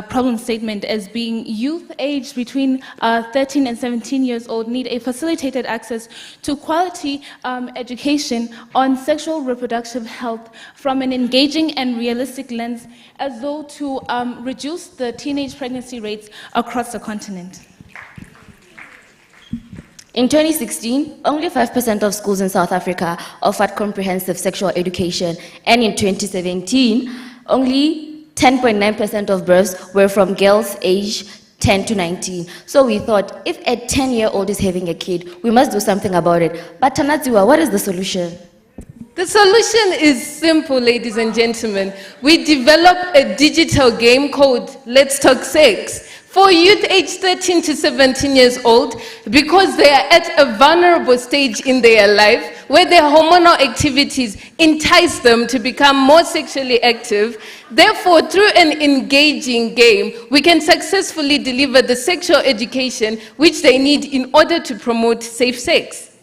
problem statement as being youth aged between 13 and 17 years old need a facilitated access to quality education on sexual reproductive health from an engaging and realistic lens, as though to reduce the teenage pregnancy rates across the continent. In 2016, only 5% of schools in South Africa offered comprehensive sexual education, and in 2017, only 10.9% of births were from girls aged 10 to 19. So we thought, if a 10-year-old is having a kid, we must do something about it. But Tanadziwa, what is the solution? The solution is simple, ladies and gentlemen. We developed a digital game called Let's Talk Sex for youth aged 13 to 17 years old, because they are at a vulnerable stage in their life where their hormonal activities entice them to become more sexually active. Therefore, through an engaging game, we can successfully deliver the sexual education which they need in order to promote safe sex.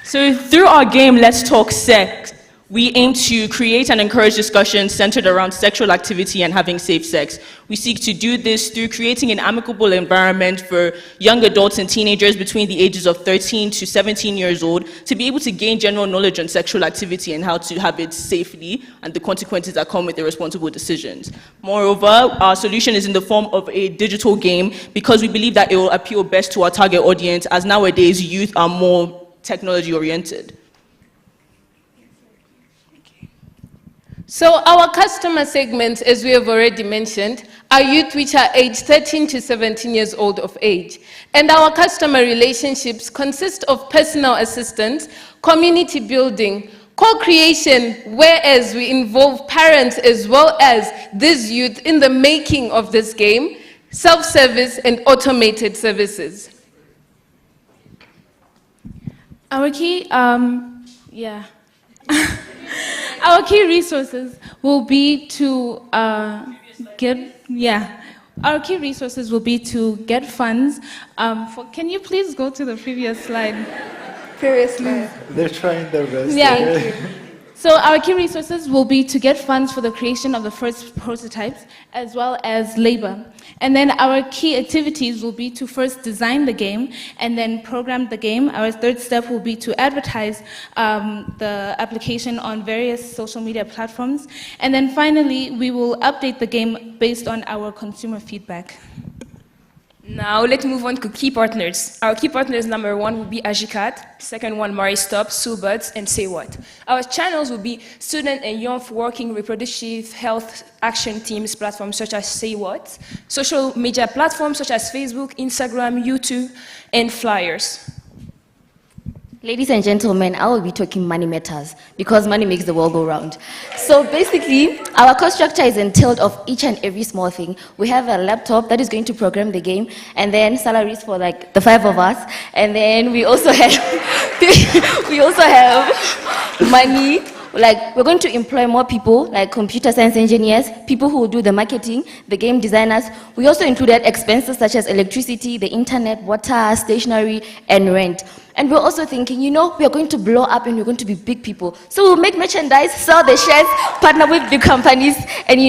So through our game, Let's Talk Sex, we aim to create and encourage discussions centered around sexual activity and having safe sex. We seek to do this through creating an amicable environment for young adults and teenagers between the ages of 13 to 17 years old to be able to gain general knowledge on sexual activity and how to have it safely and the consequences that come with irresponsible decisions. Moreover, our solution is in the form of a digital game because we believe that it will appeal best to our target audience, as nowadays youth are more technology oriented. So our customer segments, as we have already mentioned, are youth which are aged 13 to 17 years old of age. And our customer relationships consist of personal assistance, community building, co-creation, whereas we involve parents as well as these youth in the making of this game, self-service and automated services. Our key, Our key resources will be to Our key resources will be to get funds. Can you please go to the previous slide? Previously. They're trying their best. Yeah. Okay? So our key resources will be to get funds for the creation of the first prototypes, as well as labor. And then our key activities will be to first design the game and then program the game. Our third step will be to advertise the application on various social media platforms. And then finally, we will update the game based on our consumer feedback. Now let's move on to key partners. Our key partners, number one will be Agicat, second one Maristop, Subuds, and Say What. Our channels will be student and youth working reproductive health action teams platforms such as Say What, social media platforms such as Facebook, Instagram, YouTube, and flyers. Ladies and gentlemen, I will be talking money matters because money makes the world go round. So basically, our cost structure is entailed of each and every small thing. We have a laptop that is going to program the game, and then salaries for like the 5 of us, and then we also have money. Like, we're going to employ more people, like computer science engineers, people who will do the marketing, the game designers. We also included expenses such as electricity, the internet, water, stationery, and rent. And we're also thinking, we are going to blow up and we're going to be big people. So we'll make merchandise, sell the shares, partner with big companies. And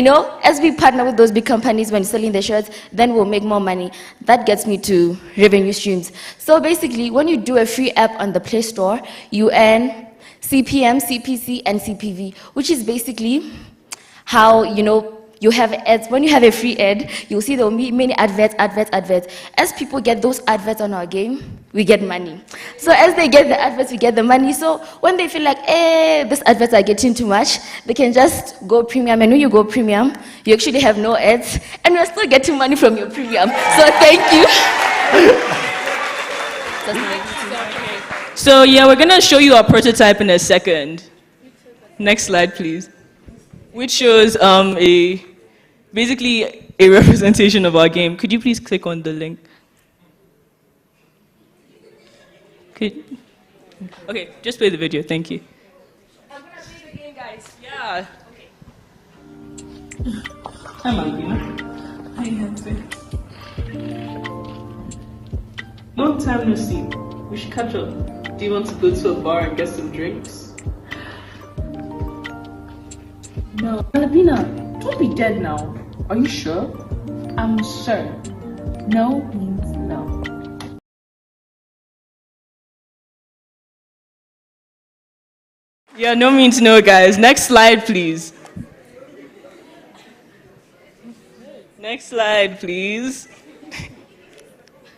as we partner with those big companies when selling the shares, then we'll make more money. That gets me to revenue streams. So basically, when you do a free app on the Play Store, you earn CPM, CPC, and CPV, which is basically how, you have ads. When you have a free ad, you'll see there will be many adverts. As people get those adverts on our game, we get money. So as they get the adverts, we get the money. So when they feel like, these adverts are getting too much, they can just go premium. And when you go premium, you actually have no ads, and you're still getting money from your premium. So thank you. So yeah, we're gonna show you our prototype in a second. Next slide, please. Which shows basically a representation of our game. Could you please click on the link? Okay, just play the video. Thank you. I'm gonna play the game, guys. Yeah. Okay. Hi, Malvina. Hi, Nancy. Long time no see. We should catch up. Do you want to go to a bar and get some drinks? No. Malvina, don't be dead now. Are you sure? I'm sure. No means no. Yeah, no means no, guys. Next slide, please. Next slide, please.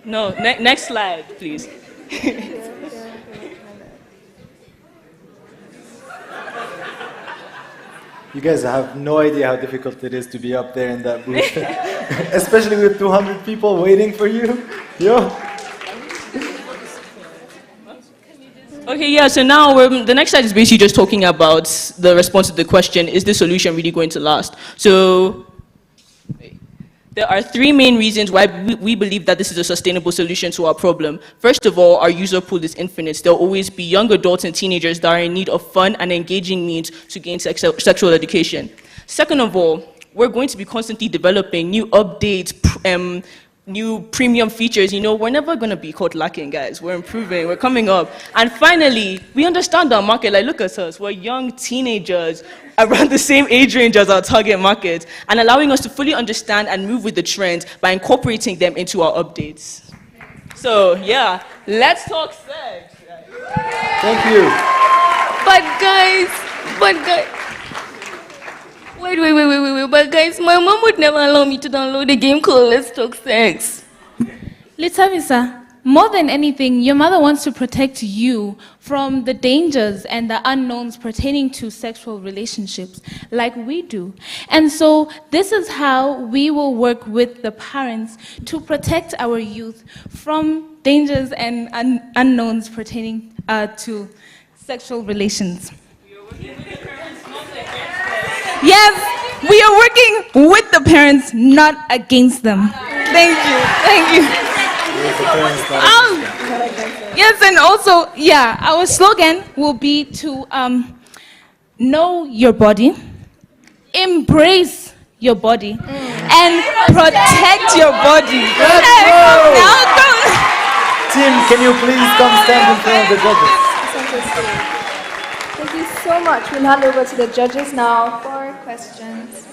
No, next slide, please. You guys have no idea how difficult it is to be up there in that booth. Especially with 200 people waiting for you. Yo. Okay, yeah, so now the next slide is basically just talking about the response to the question, is this solution really going to last? So there are 3 main reasons why we believe that this is a sustainable solution to our problem. First of all, our user pool is infinite. There will always be young adults and teenagers that are in need of fun and engaging means to gain sexual education. Second of all, we're going to be constantly developing new updates, new premium features. We're never going to be caught lacking, guys. We're improving, we're coming up. And finally, we understand our market. Like, look at us. We're young teenagers around the same age range as our target market, and allowing us to fully understand and move with the trends by incorporating them into our updates. So, yeah, let's talk sex. Thank you. But guys, wait, but guys, my mom would never allow me to download a game called Let's Talk Sex. Litamisa, more than anything, your mother wants to protect you from the dangers and the unknowns pertaining to sexual relationships, like we do. And so this is how we will work with the parents to protect our youth from dangers and unknowns pertaining to sexual relations. Yes, we are working with the parents, not against them. Thank you. Yes, and also, our slogan will be to know your body, embrace your body and protect your body. Let's Hey, go. now come. Team, can you please come stand in front of the judges? Thank you so much. We'll hand over to the judges now for questions.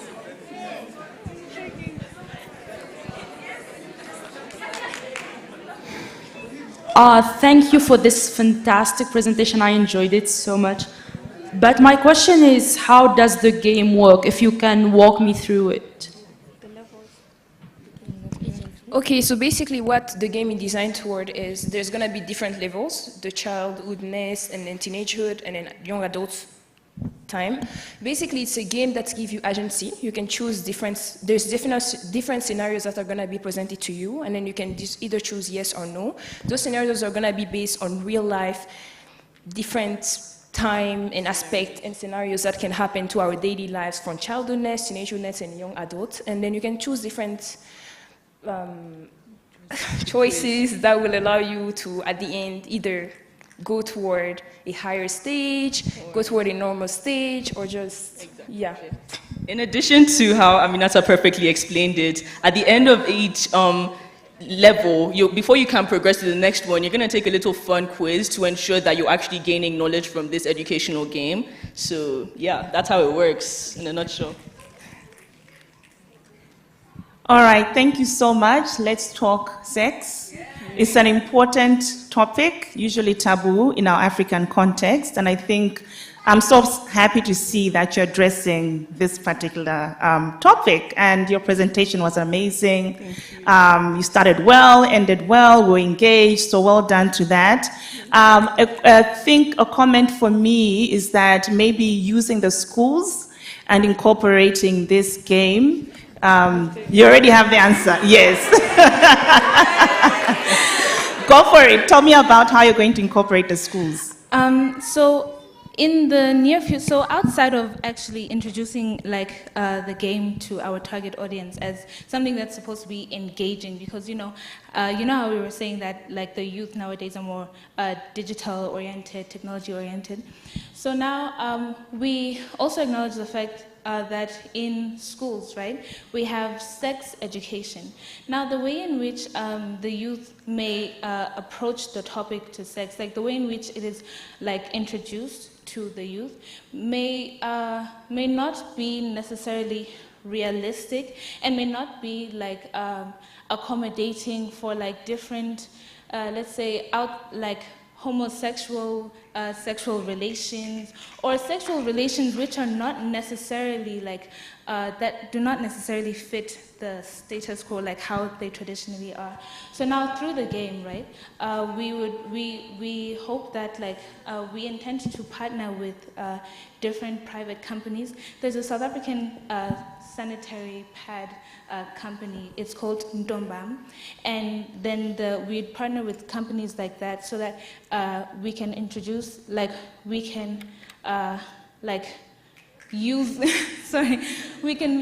Thank you for this fantastic presentation. I enjoyed it so much. But my question is, how does the game work? If you can walk me through it. Okay, so basically what the game is designed toward is there's going to be different levels, the childhoodness and then teenagehood and then young adult time. Basically, it's a game that gives you agency. You can choose there's different scenarios that are going to be presented to you, and then you can just either choose yes or no. Those scenarios are going to be based on real life, different time and aspect and scenarios that can happen to our daily lives from childhoodness, teenagehoodness, and young adult. And then you can choose different choices that will allow you to, at the end, either go toward a higher stage, go toward a normal stage, or just, yeah. In addition to how Aminata perfectly explained it, at the end of each level, before you can progress to the next one, you're going to take a little fun quiz to ensure that you're actually gaining knowledge from this educational game. So yeah, that's how it works in a nutshell. All right, thank you so much. Let's talk sex. It's an important topic, usually taboo in our African context, and I think I'm so happy to see that you're addressing this particular topic, and your presentation was amazing. You started well, ended well, were engaged, so well done to that. I think a comment for me is that maybe using the schools and incorporating this game. You already have the answer, yes. Go for it. Tell me about how you're going to incorporate the schools. So in the near future, so outside of actually introducing the game to our target audience as something that's supposed to be engaging, because you know how we were saying that the youth nowadays are more digital oriented, technology oriented. So now we also acknowledge the fact that in schools, right, we have sex education. Now, the way in which the youth may approach the topic to sex, the way in which it is introduced to the youth, may not be necessarily realistic and may not be accommodating for different, let's say, homosexual sexual relations, or sexual relations which are not necessarily that do not necessarily fit the status quo how they traditionally are. So now through the game, right, we hope that we intend to partner with different private companies. There's a South African sanitary pad company. It's called Ntombam, and then we'd partner with companies like that so that we can introduce, we can use. Sorry, we can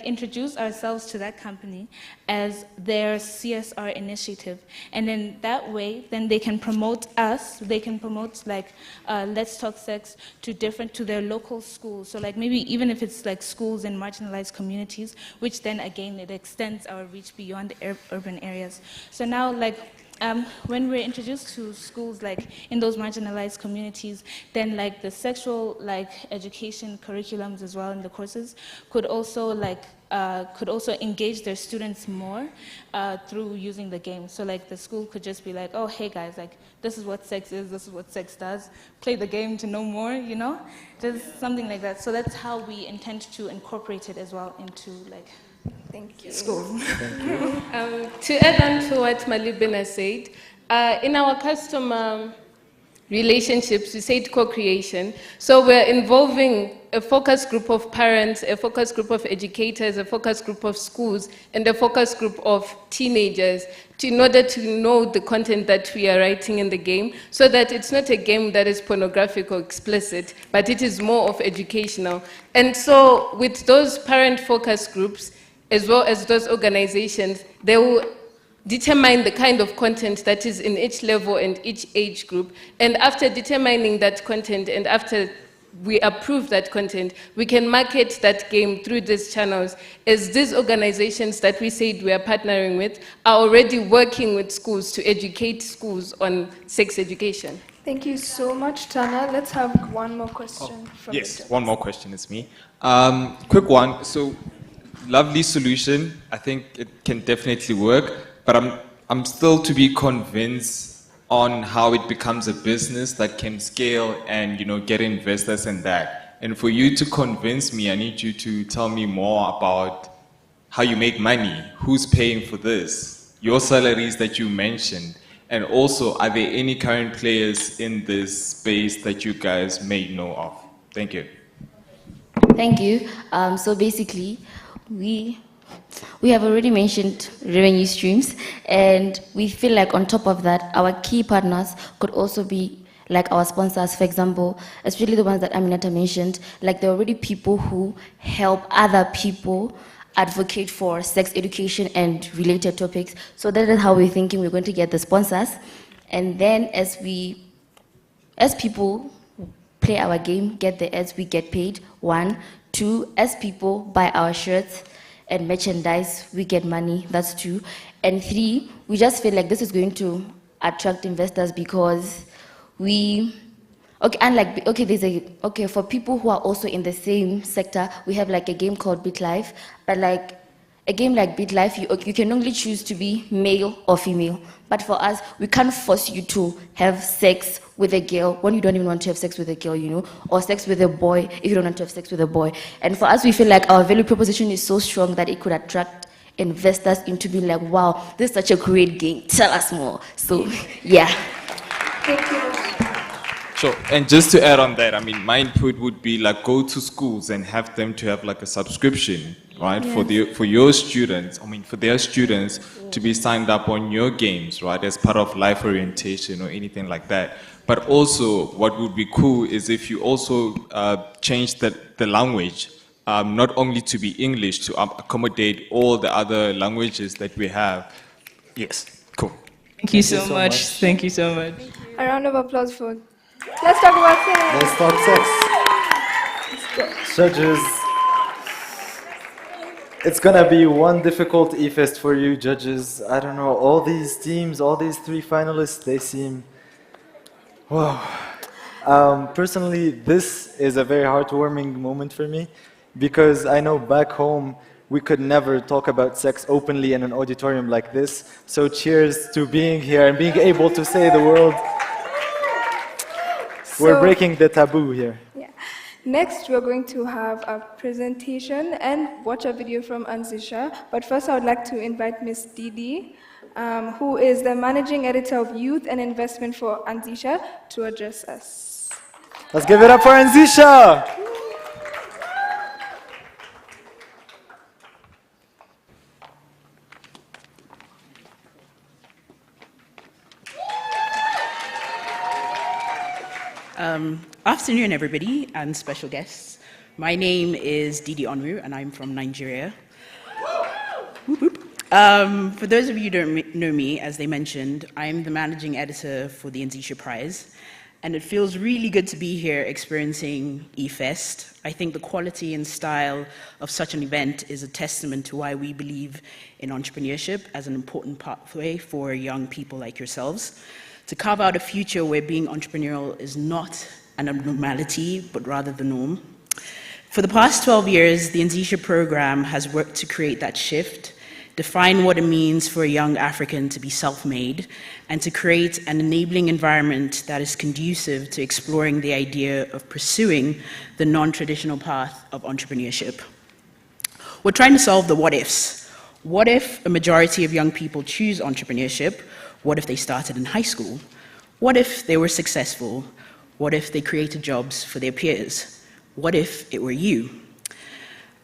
introduce ourselves to that company as their CSR initiative, and then that way, then they can promote us. They can promote Let's Talk Sex to their local schools. So maybe even if it's schools in marginalized communities, which then again it extends our reach beyond urban areas. So now when we're introduced to schools in those marginalized communities, then the sexual education curriculums as well in the courses could also engage their students more through using the game. So the school could just be oh, hey guys, this is what sex is, this is what sex does, play the game to know more, just something like that. So that's how we intend to incorporate it as well into Thank you. school. Thank you. To add on to what Malibena said, in our customer relationships, we said co-creation. So we're involving a focus group of parents, a focus group of educators, a focus group of schools, and a focus group of teenagers in order to know the content that we are writing in the game, so that it's not a game that is pornographic or explicit, but it is more of educational. And so with those parent focus groups, as well as those organizations, they will determine the kind of content that is in each level and each age group. And after determining that content and after we approve that content, we can market that game through these channels, as these organizations that we said we are partnering with are already working with schools to educate schools on sex education. Thank you so much, Tana. Let's have one more question from the Yes, judge. one more question is me. Quick one. So, lovely solution. I think it can definitely work, but I'm still to be convinced on how it becomes a business that can scale and get investors in that. And for you to convince me, I need you to tell me more about how you make money, who's paying for this, your salaries that you mentioned. And also, are there any current players in this space that you guys may know of? Thank you. Thank you. So basically, we have already mentioned revenue streams, and we feel like on top of that, our key partners could also be like our sponsors, for example, especially the ones that Aminata mentioned. Like there are already people who help other people advocate for sex education and related topics. So that is how we're thinking we're going to get the sponsors. And then as people play our game, get the ads, we get paid, 1. 2, as people buy our shirts and merchandise, we get money, that's 2. And 3, we just feel like this is going to attract investors because for people who are also in the same sector, we have like a game called BitLife, but like a game like BitLife, you can only choose to be male or female. But for us, we can't force you to have sex with a girl when you don't even want to have sex with a girl, or sex with a boy if you don't want to have sex with a boy. And for us, we feel like our value proposition is so strong that it could attract investors into being like, wow, this is such a great game, tell us more. So, yeah. Thank you. Sure. And just to add on that, I mean, my input would be like go to schools and have them to have like a subscription, right? Yes. For your students, for their students to be signed up on your games, right? As part of life orientation or anything like that. But also what would be cool is if you also change the language, not only to be English, to accommodate all the other languages that we have. Yes, cool. Thank you so much. Thank you so much. A round of applause for. Let's talk about sex. Let's talk sex. Judges, it's gonna be one difficult E-Fest for you, judges. I don't know, all these teams, all these 3 finalists, they seem... Wow. Personally, this is a very heartwarming moment for me because I know back home we could never talk about sex openly in an auditorium like this. So cheers to being here and being able to say the world. We're breaking the taboo here. Yeah. Next, we're going to have a presentation and watch a video from Anzisha. But first, I would like to invite Ms. Didi, who is the Managing Editor of Youth and Investment for Anzisha, to address us. Let's give it up for Anzisha! Afternoon, everybody, and special guests. My name is Didi Onwu, and I'm from Nigeria. Whoop, whoop. For those of you who don't know me, as they mentioned, I'm the managing editor for the Anzisha Prize, and it feels really good to be here experiencing E-Fest. I think the quality and style of such an event is a testament to why we believe in entrepreneurship as an important pathway for young people like yourselves, to carve out a future where being entrepreneurial is not an abnormality, but rather the norm. For the past 12 years, the Anzisha program has worked to create that shift, define what it means for a young African to be self-made, and to create an enabling environment that is conducive to exploring the idea of pursuing the non-traditional path of entrepreneurship. We're trying to solve the what-ifs. What if a majority of young people choose entrepreneurship? What if they started in high school? What if they were successful? What if they created jobs for their peers? What if it were you?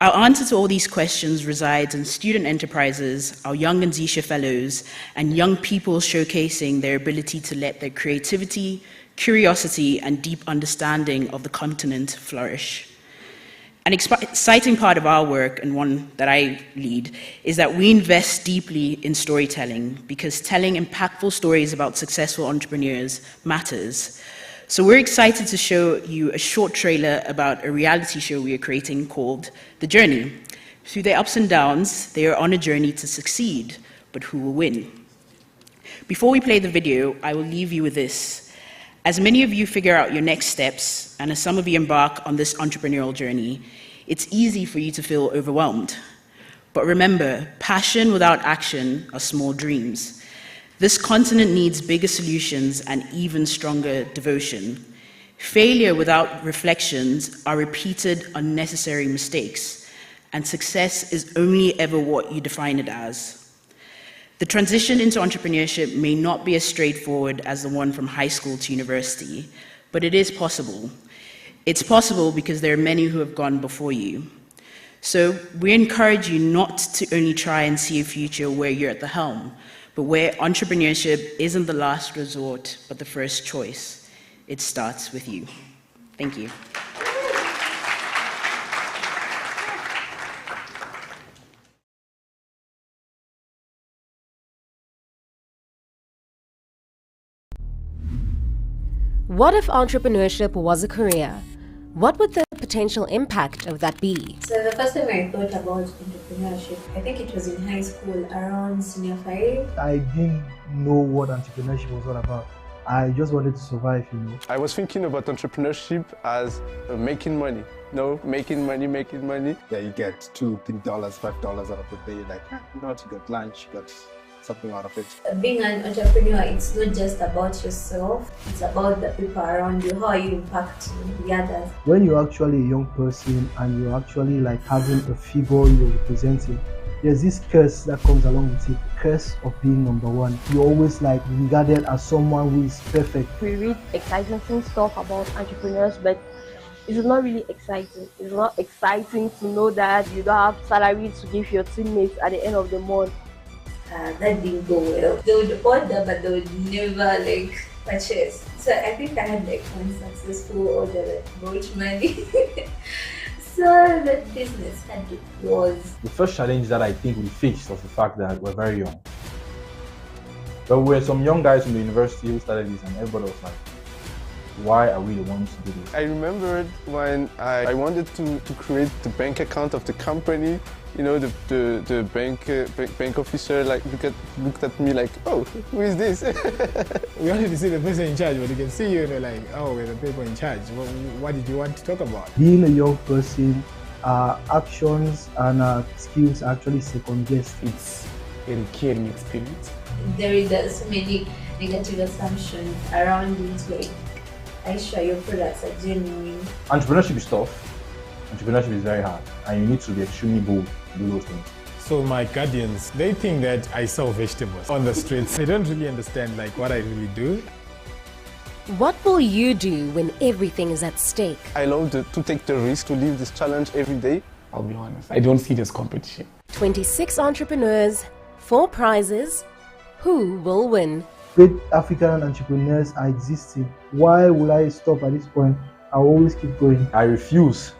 Our answer to all these questions resides in student enterprises, our young Anzisha fellows, and young people showcasing their ability to let their creativity, curiosity, and deep understanding of the continent flourish. An exciting part of our work, and one that I lead, is that we invest deeply in storytelling because telling impactful stories about successful entrepreneurs matters. So we're excited to show you a short trailer about a reality show we are creating called The Journey. Through their ups and downs, they are on a journey to succeed, but who will win? Before we play the video, I will leave you with this. As many of you figure out your next steps, and as some of you embark on this entrepreneurial journey, it's easy for you to feel overwhelmed. But remember, passion without action are small dreams. This continent needs bigger solutions and even stronger devotion. Failure without reflections are repeated unnecessary mistakes, and success is only ever what you define it as. The transition into entrepreneurship may not be as straightforward as the one from high school to university, but it is possible. It's possible because there are many who have gone before you. So we encourage you not to only try and see a future where you're at the helm, but where entrepreneurship isn't the last resort, but the first choice. It starts with you. Thank you. What if entrepreneurship was a career? What would the potential impact of that be? So the first time I thought about entrepreneurship, I think it was in high school, around senior 5. I didn't know what entrepreneurship was all about. I just wanted to survive, you know. I was thinking about entrepreneurship as making money. No, making money. Yeah, you get $2, $3, $5 out of the day. Like, you know, you got lunch, you got something out of it. Being an entrepreneur, it's not just about yourself, it's about the people around you, how you impact the others. When you're actually a young person and you're actually like having a figure you're representing, there's this curse that comes along with it, the curse of being number one. You're always like regarded as someone who is perfect. We read exciting stuff about entrepreneurs, but it's not really exciting. It's not exciting to know that you don't have salary to give your teammates at the end of the month. That didn't go well. They would order, but they would never like purchase. So I think I had like one successful order that brought money. So the business was. The first challenge that I think we faced was the fact that we're very young. There were some young guys from the university who started this, and everybody was like, why are we the ones to do this? I remembered when I wanted to create the bank account of the company. You know, the bank officer like looked at me like, oh, who is this? We wanted to see the person in charge, but you can see you know, like, oh, we're the people in charge. What did you want to talk about? Being a young person, actions and skills are actually second guessed. It's a caring experience. There is so many negative assumptions around it, like, are you sure your products are genuine? Entrepreneurship is tough. Entrepreneurship is very hard, and you need to be extremely bold to do those things. So my guardians, they think that I sell vegetables on the streets. They don't really understand like what I really do. What will you do when everything is at stake? I love to take the risk to live this challenge every day. I'll be honest, I don't see this competition. 26 entrepreneurs, 4 prizes. Who will win? Great African entrepreneurs are existing. Why will I stop at this point? I'll always keep going. I refuse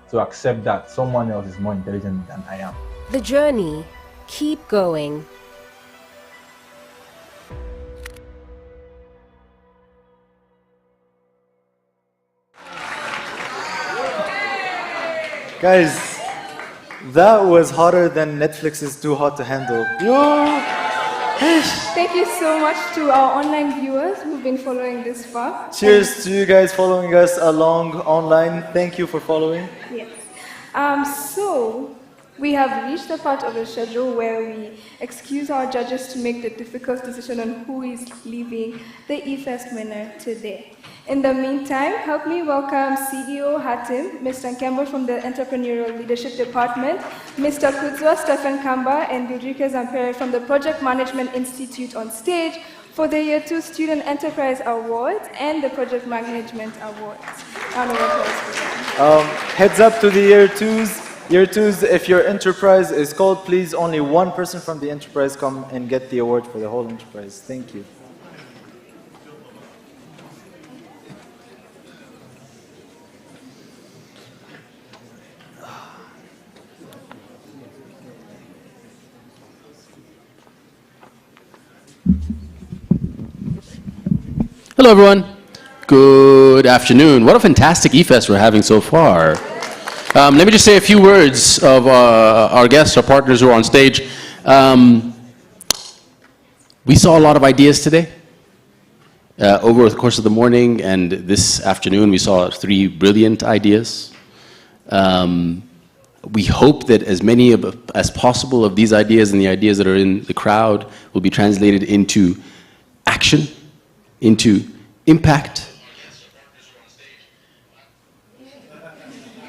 to accept that someone else is more intelligent than I am. The journey. Keep going. Guys, that was hotter than Netflix's Too Hot to Handle. Thank you so much to our online viewers who've been following this far. Cheers to you guys following us along online. Thank you for following. Yes. So we have reached the part of the schedule where we excuse our judges to make the difficult decision on who is leaving the eFest winner today. In the meantime, help me welcome CEO Hatim, Mr. Nkembo from the Entrepreneurial Leadership Department, Mr. Kudzwa Stephen Kamba, and Dudrike Zampere from the Project Management Institute on stage for the Year 2 Student Enterprise Awards and the Project Management Awards. Round of applause for them. Heads up to the Year 2s. Year 2s, if your enterprise is called, please only one person from the enterprise come and get the award for the whole enterprise. Thank you. Hello everyone. Good afternoon. What a fantastic eFest we're having so far. Let me just say a few words of our guests, our partners who are on stage. We saw a lot of ideas today. Over the course of the morning and this afternoon, we saw 3 brilliant ideas. We hope that as many as possible of these ideas and the ideas that are in the crowd will be translated into action, into impact.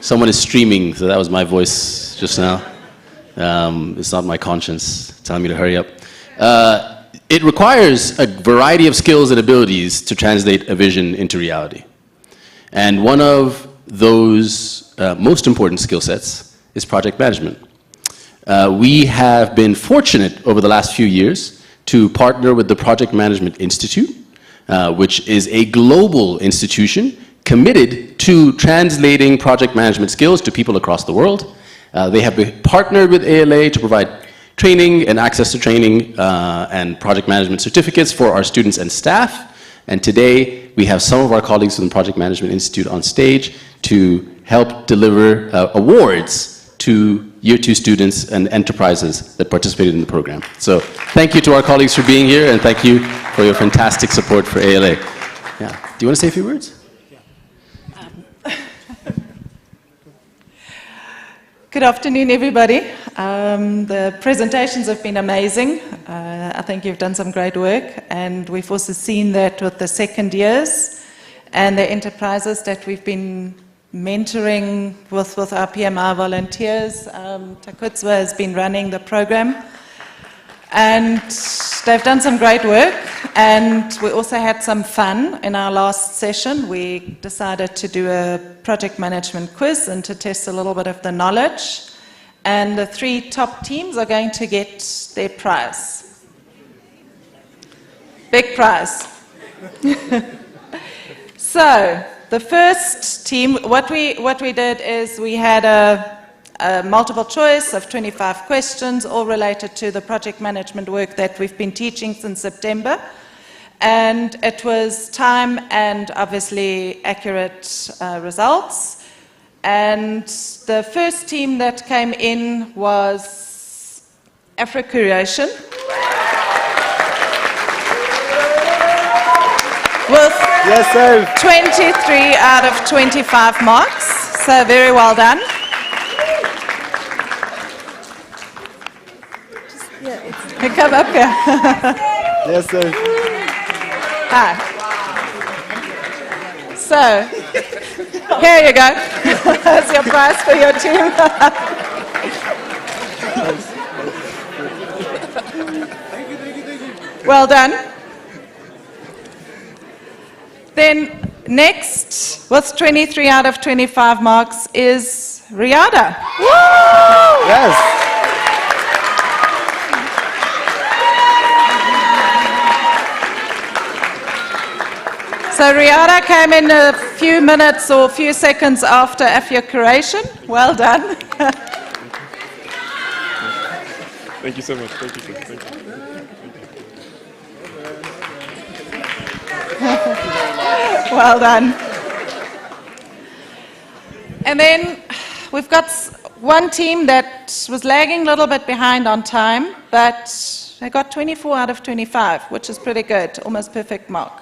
Someone is streaming, so that was my voice just now. It's not my conscience telling me to hurry up. It requires a variety of skills and abilities to translate a vision into reality. And one of those most important skill sets is project management. We have been fortunate over the last few years to partner with the Project Management Institute, which is a global institution committed to translating project management skills to people across the world. They have been partnered with ALA to provide training and access to training and project management certificates for our students and staff. And today, we have some of our colleagues from the Project Management Institute on stage to help deliver awards to Year 2 students and enterprises that participated in the program. So thank you to our colleagues for being here, and thank you for your fantastic support for ALA. Yeah. Do you want to say a few words? Good afternoon, everybody. The presentations have been amazing. I think you've done some great work, and we've also seen that with the second years and the enterprises that we've been mentoring with our PMI volunteers. Takutswa has been running the program, and they've done some great work, and we also had some fun in our last session. We decided to do a project management quiz and to test a little bit of the knowledge, and the 3 top teams are going to get their prize. Big prize. So the first team, what we did is we had a multiple choice of 25 questions, all related to the project management work that we've been teaching since September. And it was time and obviously accurate results. And the first team that came in was Afro-Creation, with 23 out of 25 marks. So very well done. Come up here. Yes, sir. Hi. So, here you go. That's your prize for your team. Well done. Then next, with 23 out of 25 marks, is Riada. Yes. So Riada came in a few minutes or a few seconds after Afro-Creation. Well done. Thank you so much. Thank you. Thank you. Well done. And then we've got one team that was lagging a little bit behind on time, but they got 24 out of 25, which is pretty good, almost perfect mark.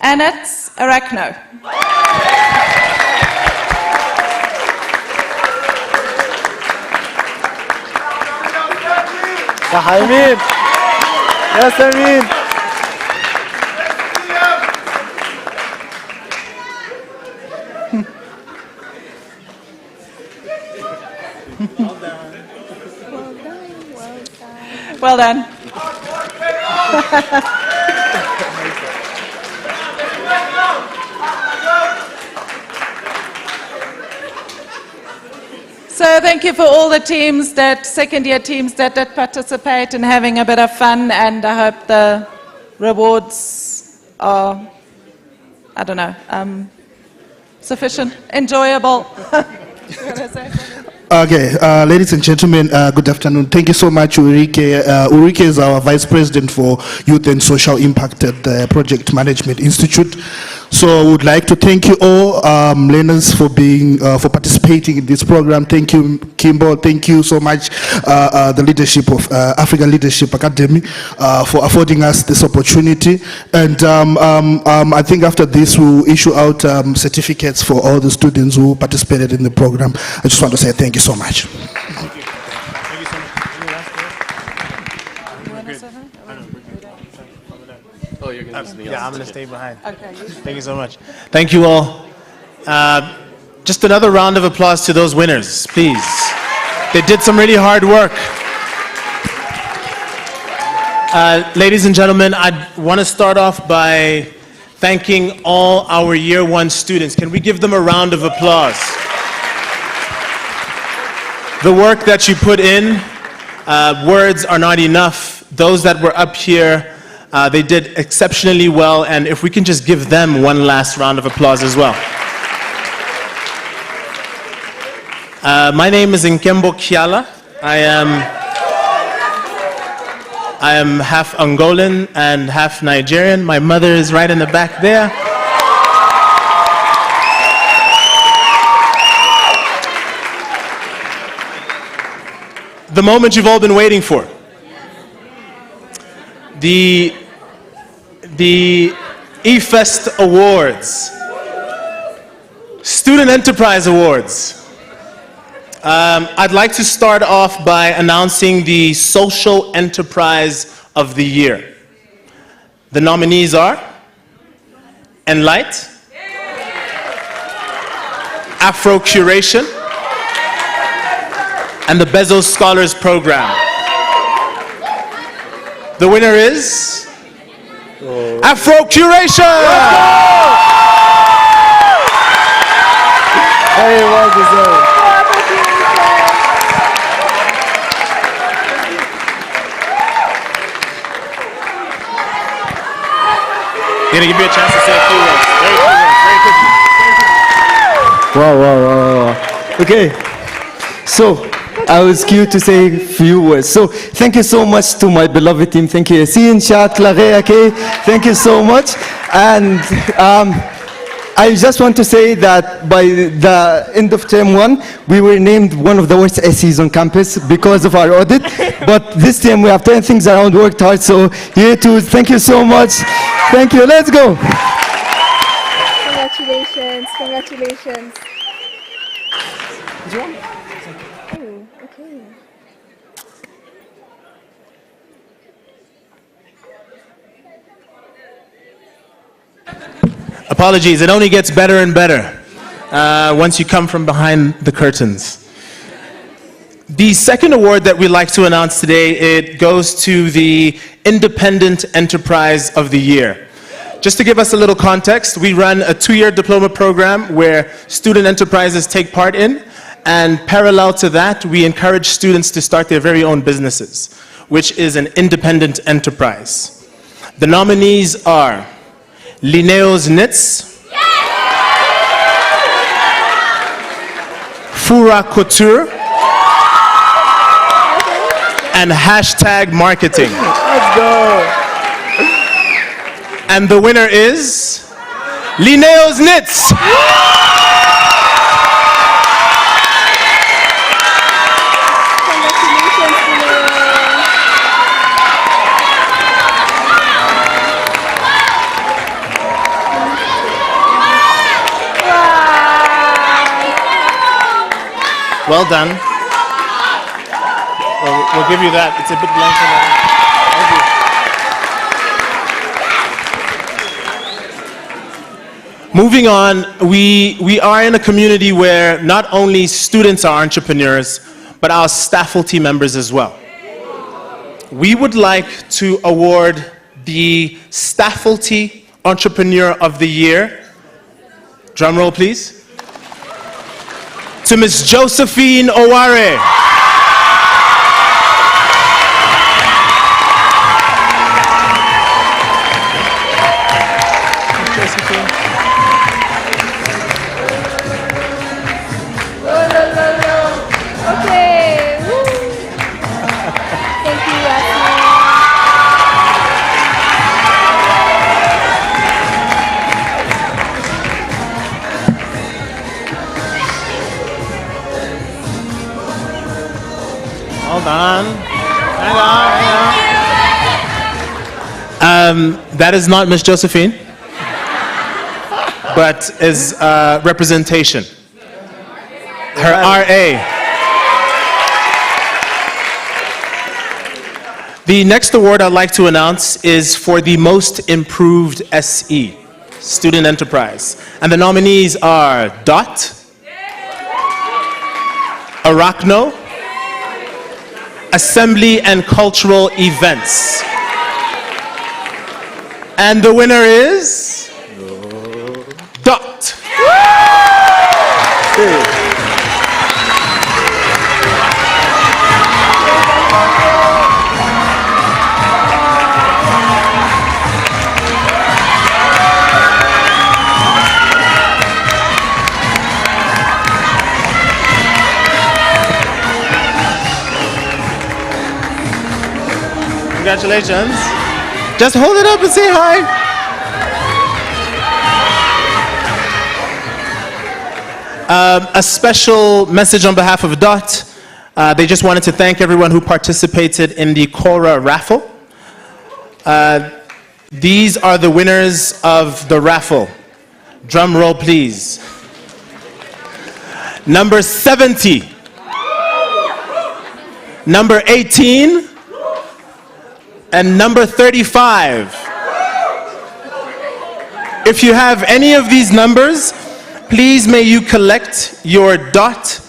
And it's Arachno. Amin. Yes, Amin. Well done. So thank you for all the teams, second year teams that did participate in having a bit of fun, and I hope the rewards are, I don't know, sufficient, enjoyable. Okay, ladies and gentlemen, good afternoon. Thank you so much, Ulrike. Ulrike is our Vice President for Youth and Social Impact at the Project Management Institute. So I would like to thank you all, learners, for participating in this program. Thank you, Kimbo. Thank you so much, the leadership of African Leadership Academy, for affording us this opportunity. And I think after this, we'll issue out certificates for all the students who participated in the program. I just want to say thank you so much. Oh, you're going to Yeah, I'm going to stay behind. Okay. Thank you so much. Thank you all. Just another round of applause to those winners, please. They did some really hard work. Ladies and gentlemen, I want to start off by thanking all our Year 1 students. Can we give them a round of applause? The work that you put in, words are not enough. Those that were up here, they did exceptionally well, and if we can just give them one last round of applause as well. My name is Nkembo Kiala. I am half Angolan and half Nigerian. My mother is right in the back there. The moment you've all been waiting for. The eFest Awards, Student Enterprise Awards. I'd like to start off by announcing the Social Enterprise of the Year. The nominees are Enlight, Afro Curation, and the Bezos Scholars Program. The winner is Afro Curation! Very well deserved. Gonna give you a chance to say a few words. Very quickly. Wow. Okay. So, I was cute to say a few words. So, thank you so much to my beloved team. Thank you, Yassine, Shah, Clare, okay? Thank you so much. And I just want to say that by the end of term 1, we were named one of the worst SEs on campus because of our audit. But this time we have turned things around, worked hard. So, you too, thank you so much. Thank you. Let's go. Congratulations. Congratulations. Oh, okay. Apologies, it only gets better and better once you come from behind the curtains. The second award that we'd like to announce today, it goes to the Independent Enterprise of the Year. Just to give us a little context, we run a 2-year diploma program where student enterprises take part in, and parallel to that, we encourage students to start their very own businesses, which is an independent enterprise. The nominees are Linneo's Knits, Fura Couture, and Hashtag Marketing. Let's go. And the winner is Linneo's Knits. Well done. We'll give you that. It's a bit blank for now. Thank you. Moving on, we are in a community where not only students are entrepreneurs, but our faculty members as well. We would like to award the Faculty Entrepreneur of the Year, drum roll please, to Ms. Josephine Oware. Okay. Woo. Thank you, Yassine. That is not Miss Josephine, but is representation. Her RA. The next award I'd like to announce is for the Most Improved SE, Student Enterprise. And the nominees are DOT, Arachno, Assembly and Cultural Events. And the winner is DOT. Congratulations. Just hold it up and say hi. A special message on behalf of DOT. They just wanted to thank everyone who participated in the Cora raffle. These are the winners of the raffle. Drum roll, please. Number 70. Number 18. And number 35. If you have any of these numbers, please may you collect your DOT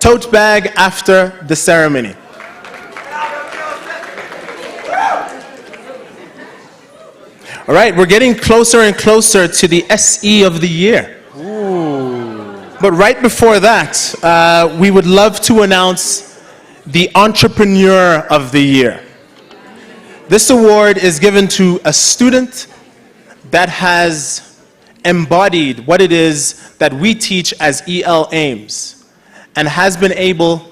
tote bag after the ceremony. All right, we're getting closer and closer to the SE of the year. But right before that, we would love to announce the Entrepreneur of the Year. This award is given to a student that has embodied what it is that we teach as EL Aims and has been able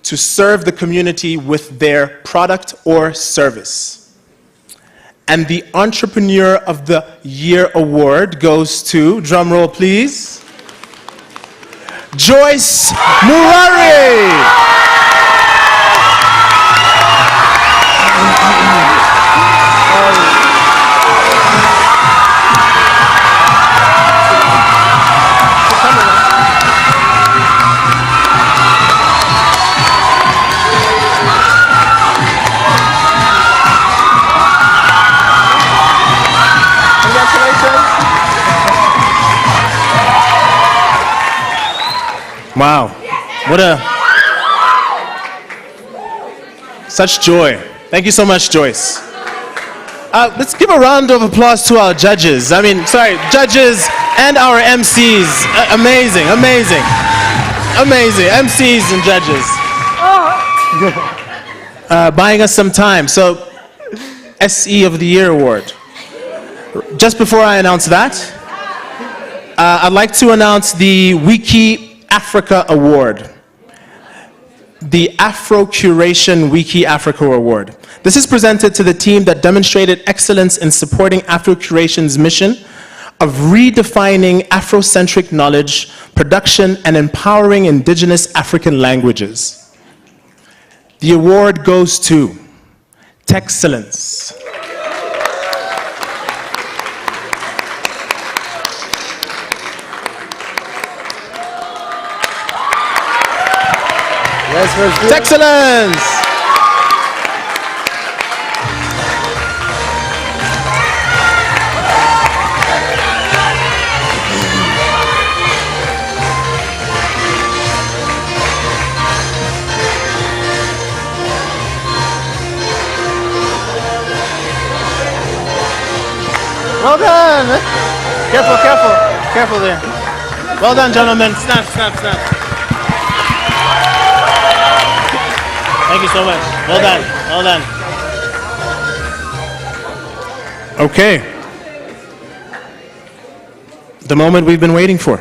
to serve the community with their product or service. And the Entrepreneur of the Year award goes to, drum roll please, Joyce Murari. Wow, such joy. Thank you so much, Joyce. Let's give a round of applause to our judges. Judges and our MCs. Amazing, amazing, amazing. MCs and judges. Buying us some time. So, SE of the Year award. Just before I announce that, I'd like to announce the Wiki Africa Award, the Afro Curation Wiki Africa Award. This is presented to the team that demonstrated excellence in supporting Afro Curation's mission of redefining Afrocentric knowledge, production, and empowering indigenous African languages. The award goes to Texcellence. Excellence! Well done! Careful, careful, careful there. Well done, gentlemen. Snap, snap, snap. Thank you so much. Well done. Well done. Okay. The moment we've been waiting for.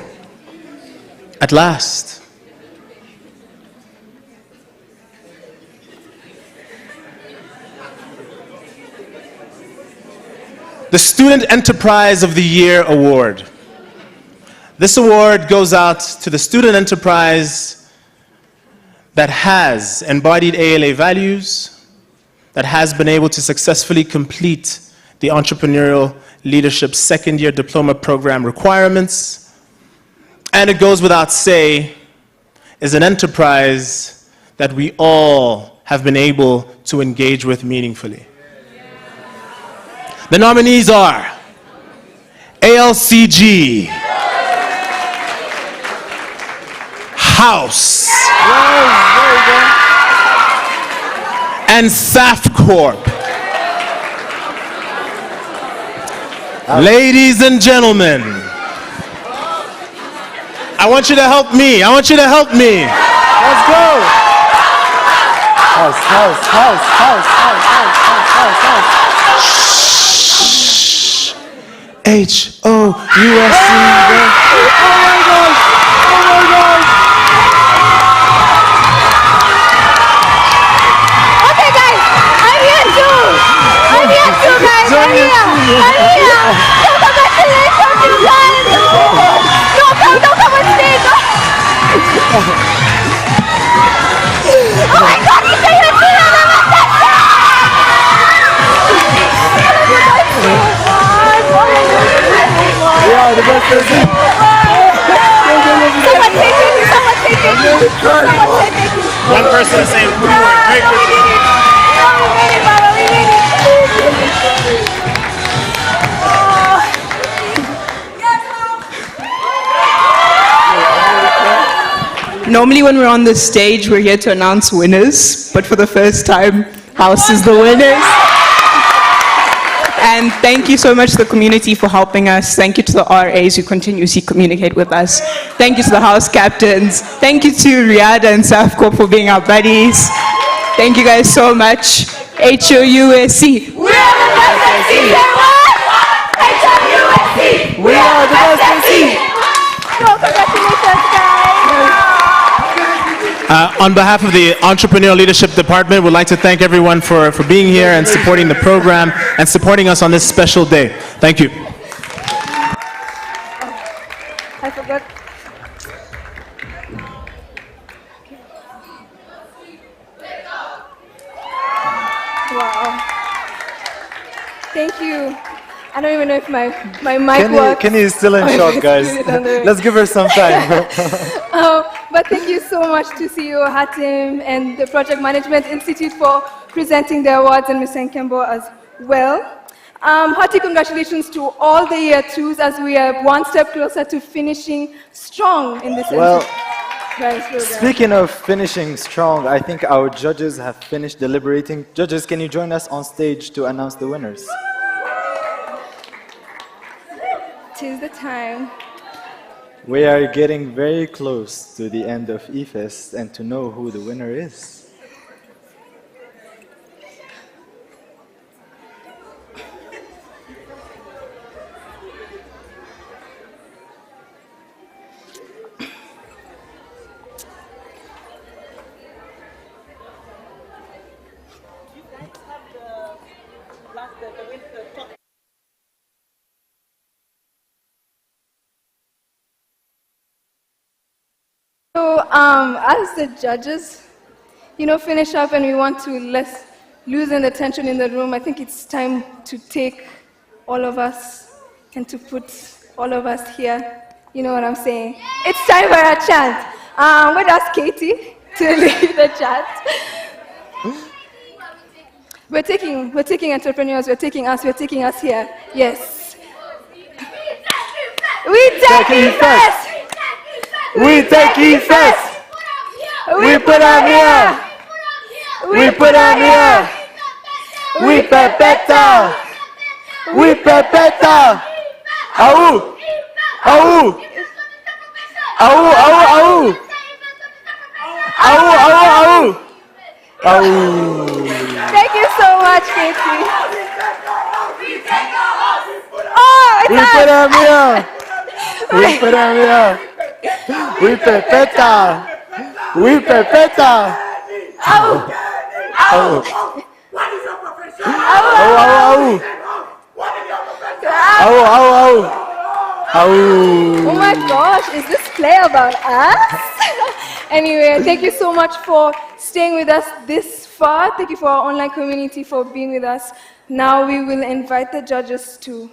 At last. The Student Enterprise of the Year Award. This award goes out to the student enterprise that has embodied ALA values, that has been able to successfully complete the Entrepreneurial Leadership Second-Year Diploma Program requirements. And it goes without say, is an enterprise that we all have been able to engage with meaningfully. The nominees are ALCG, House, and SAFCorp. Ladies and gentlemen, I want you to help me. I want you to help me. Let's go. House. HOUSC. Oh my gosh. Okay, guys, I'm here too, guys. I'm here. So congratulations, you guys. Don't come on stage. Oh my God, you say you're here. Yeah, the best person. Someone take it. One person is saying, great work. Normally when we're on the stage, we're here to announce winners, but for the first time, House is the winners. And thank you so much to the community for helping us. Thank you to the RAs who continuously communicate with us. Thank you to the house captains. Thank you to Riyadh and SAFCorp for being our buddies. Thank you guys so much. HOUSC. We are the best MC. HOUSC. We are the best MC. Congratulations, guys. On behalf of the Entrepreneurial Leadership Department, we'd like to thank everyone for being here and supporting the program and supporting us on this special day. Thank you. I forgot. Wow. Thank you. I don't even know if my mic works. Kenny is still in shock, guys. Let's give her some time. But thank you so much to CEO Hatim and the Project Management Institute for presenting the awards, and Ms. Nkembo as well. Hearty congratulations to all the year twos as we are one step closer to finishing strong in this Well, program. speaking of finishing strong, I think our judges have finished deliberating. Judges, can you join us on stage to announce the winners? Tis the time. We are getting very close to the end of eFest and to know who the winner is. So, as the judges, finish up and we want to loosen the tension in the room, I think it's time to take all of us and to put all of us here. You know what I'm saying? It's time for a chant. I'm going to ask Katie to lead the chant. We're taking entrepreneurs, we're taking us here. Yes. We take it first. We take eFest. We put on here. We put on here. We pepeta. We pepeta. Au. Au. Au, au, au. Au, au, au. Au. Thank you so much, Katie. Oh, it's we put on here. We put on here. We pepeta. We pepeta. Au. Au. Au, au, au. Au, au, au. Au. Oh my gosh, is this play about us? Anyway, thank you so much for staying with us this far. Thank you for our online community for being with us. Now we will invite the judges to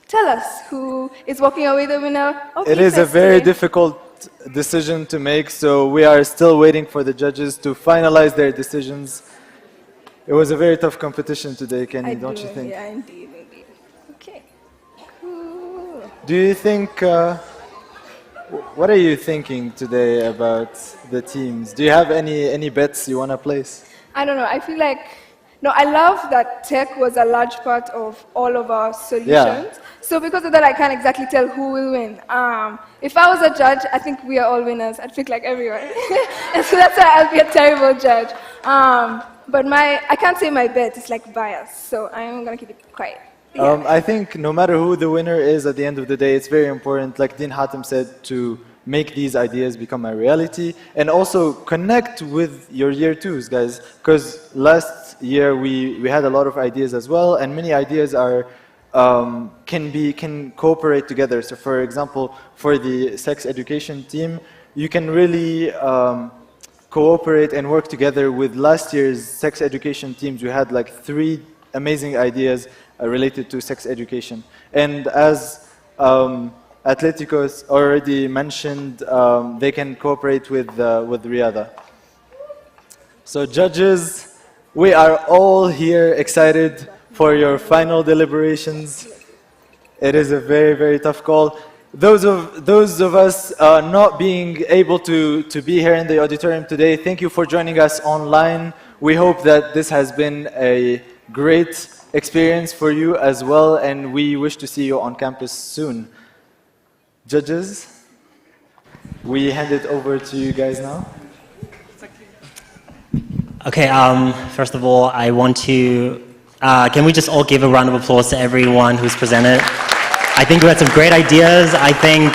tell us who is walking away the winner of It is a Fest very today. difficult decision to make, so we are still waiting for the judges to finalize their decisions. It was a very tough competition today, Kenny, don't you think? Yeah, indeed. Okay. Cool. Do you think, what are you thinking today about the teams? Do you have any bets you want to place? I don't know. I feel like, no, I love that tech was a large part of all of our solutions. Yeah. So because of that, I can't exactly tell who will win. If I was a judge, I think we are all winners. I'd pick like everyone. And so that's why I'll be a terrible judge. But I can't say my bet. It's like bias. So I'm going to keep it quiet. Yeah. I think no matter who the winner is at the end of the day, it's very important, like Dean Hatem said, to make these ideas become a reality and also connect with your year twos, guys. Because last year we had a lot of ideas as well, and many ideas are can cooperate together. So for example, for the sex education team, you can really cooperate and work together with last year's sex education teams. We had like 3 amazing ideas related to sex education. And as Atleticos already mentioned, they can cooperate with Riyadh. So judges, we are all here excited for your final deliberations. It is a very, very tough call. Those of us not being able to be here in the auditorium today, thank you for joining us online. We hope that this has been a great experience for you as well, and we wish to see you on campus soon. Judges, we hand it over to you guys now. Okay, first of all, I want to, can we just all give a round of applause to everyone who's presented? I think we had some great ideas. I think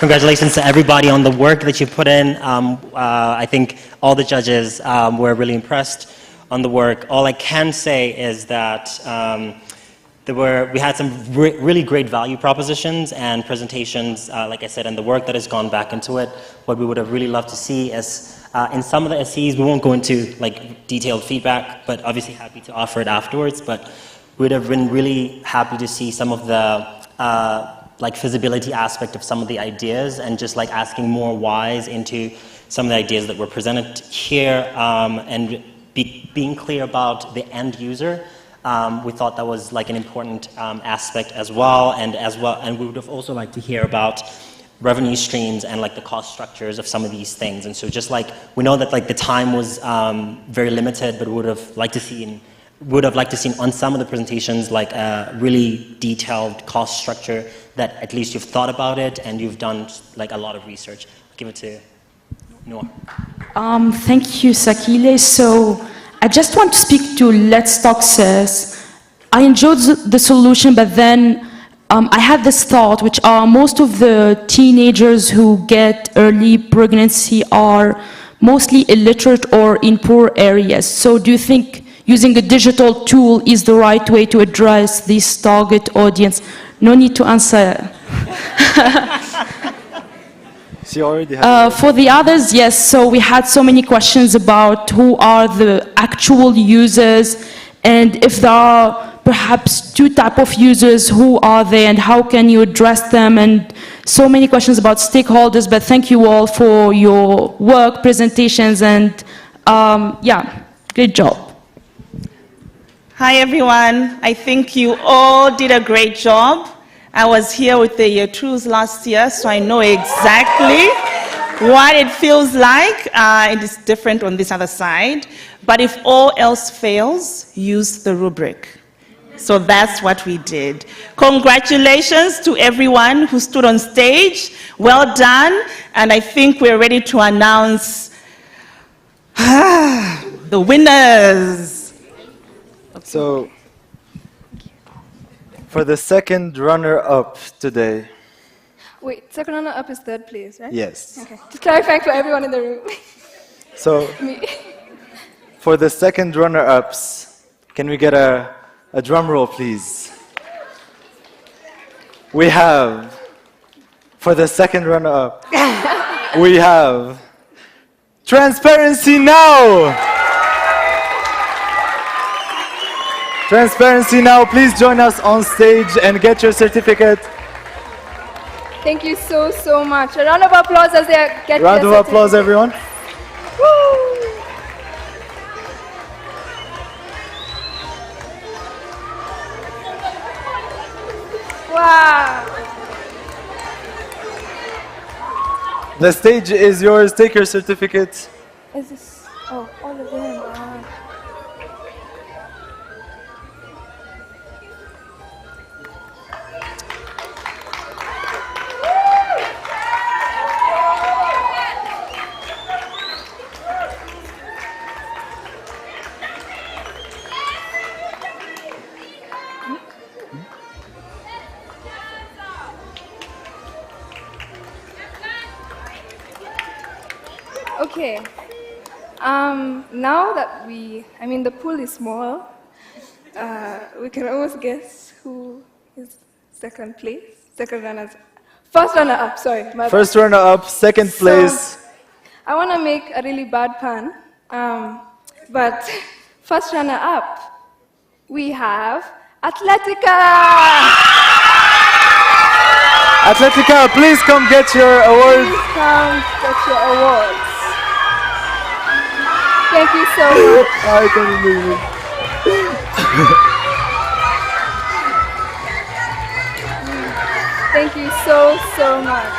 congratulations to everybody on the work that you put in. I think all the judges were really impressed on the work. All I can say is that we had some really great value propositions and presentations, like I said, and the work that has gone back into it. What we would have really loved to see is, in some of the SEs, we won't go into like detailed feedback, but obviously happy to offer it afterwards. But we'd have been really happy to see some of the like feasibility aspect of some of the ideas and just like asking more whys into some of the ideas that were presented here and being clear about the end user. We thought that was like an important aspect as well, and we would have also liked to hear about revenue streams and like the cost structures of some of these things. And so just like, we know that like the time was very limited, but we would have liked to see on some of the presentations like a really detailed cost structure that at least you've thought about it and you've done like a lot of research. I'll give it to Noah. Thank you, Sakile. So I just want to speak to Let's Talk SES. I enjoyed the solution, but then I had this thought, which are most of the teenagers who get early pregnancy are mostly illiterate or in poor areas. So do you think using a digital tool is the right way to address this target audience? No need to answer. She already had For the others, yes, so we had so many questions about who are the actual users, and if there are perhaps 2 types of users, who are they and how can you address them, and so many questions about stakeholders. But thank you all for your work, presentations, and yeah, good job. Hi everyone, I think you all did a great job. I was here with the year twos last year, so I know exactly what it feels like. It is different on this other side, but if all else fails, use the rubric. So that's what we did. Congratulations to everyone who stood on stage. Well done, and I think we're ready to announce the winners. So, for the second runner-up today. Wait, second runner-up is third place, right? Yes. Okay, just clarifying for everyone in the room. So, Me. for the second runner-ups, can we get a drum roll, please? We have, for the second runner-up, we have Transparency Now! Transparency now, please join us on stage and get your certificate. Thank you so, so much. A round of applause as they get Round their of applause, everyone. Woo! Wow. The stage is yours. Take your certificate. Is this? Oh, all of them. Okay. Now that the pool is small, we can almost guess who is second place, first runner-up, sorry. My First bad. runner-up, second place. I want to make a really bad pun, but first runner-up, we have Atletica! Atletica, please come get your award. Please come get your awards. Thank you so much. I can't believe it. Thank you so, so much.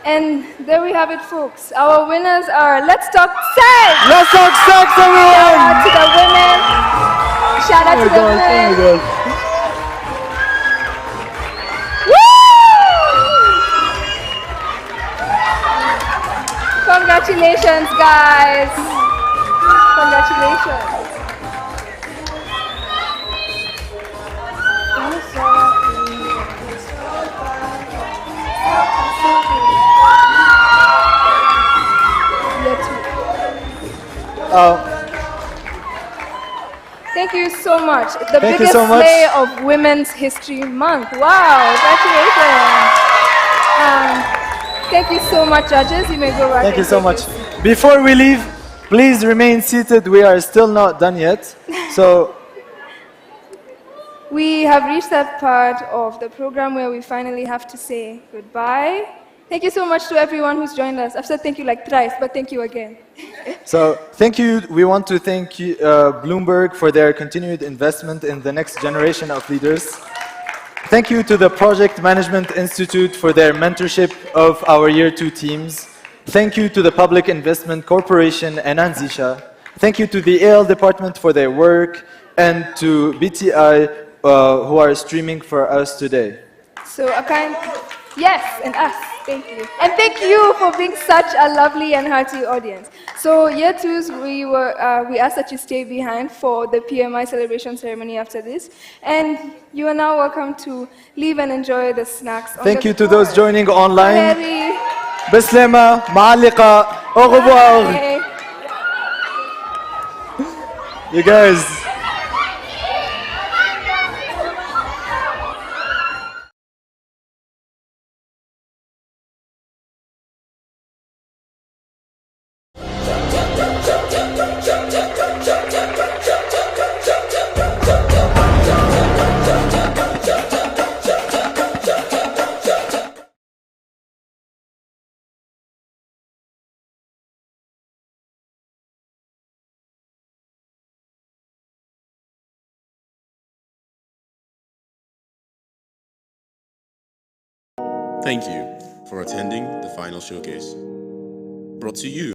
And there we have it, folks. Our winners are Let's Talk Sex! Let's Talk Sex, everyone! Shout out to the women. Shout out to the women. Oh Woo! Congratulations, guys. Congratulations. Thank you so much. The Thank you biggest so much. day of Women's History Month. Wow, congratulations. Thank you so much, judges. You may go right. Thank you and so take much. your seat. Before we leave, please remain seated. We are still not done yet. So We have reached that part of the program where we finally have to say goodbye. Thank you so much to everyone who's joined us. I've said thank you like thrice, but thank you again. So thank you. We want to thank you, Bloomberg for their continued investment in the next generation of leaders. Thank you to the Project Management Institute for their mentorship of our Year 2 teams. Thank you to the Public Investment Corporation and Anzisha. Thank you to the AL department for their work and to BTI who are streaming for us today. So a kind, yes, and us, thank you. And thank you for being such a lovely and hearty audience. So Year 2s, we asked that you stay behind for the PMI celebration ceremony after this. And you are now welcome to leave and enjoy the snacks. Thank you to those joining online. Harry. Bislema, Ma'alika, au revoir. Bye. You guys. Thank you for attending the final showcase. Brought to you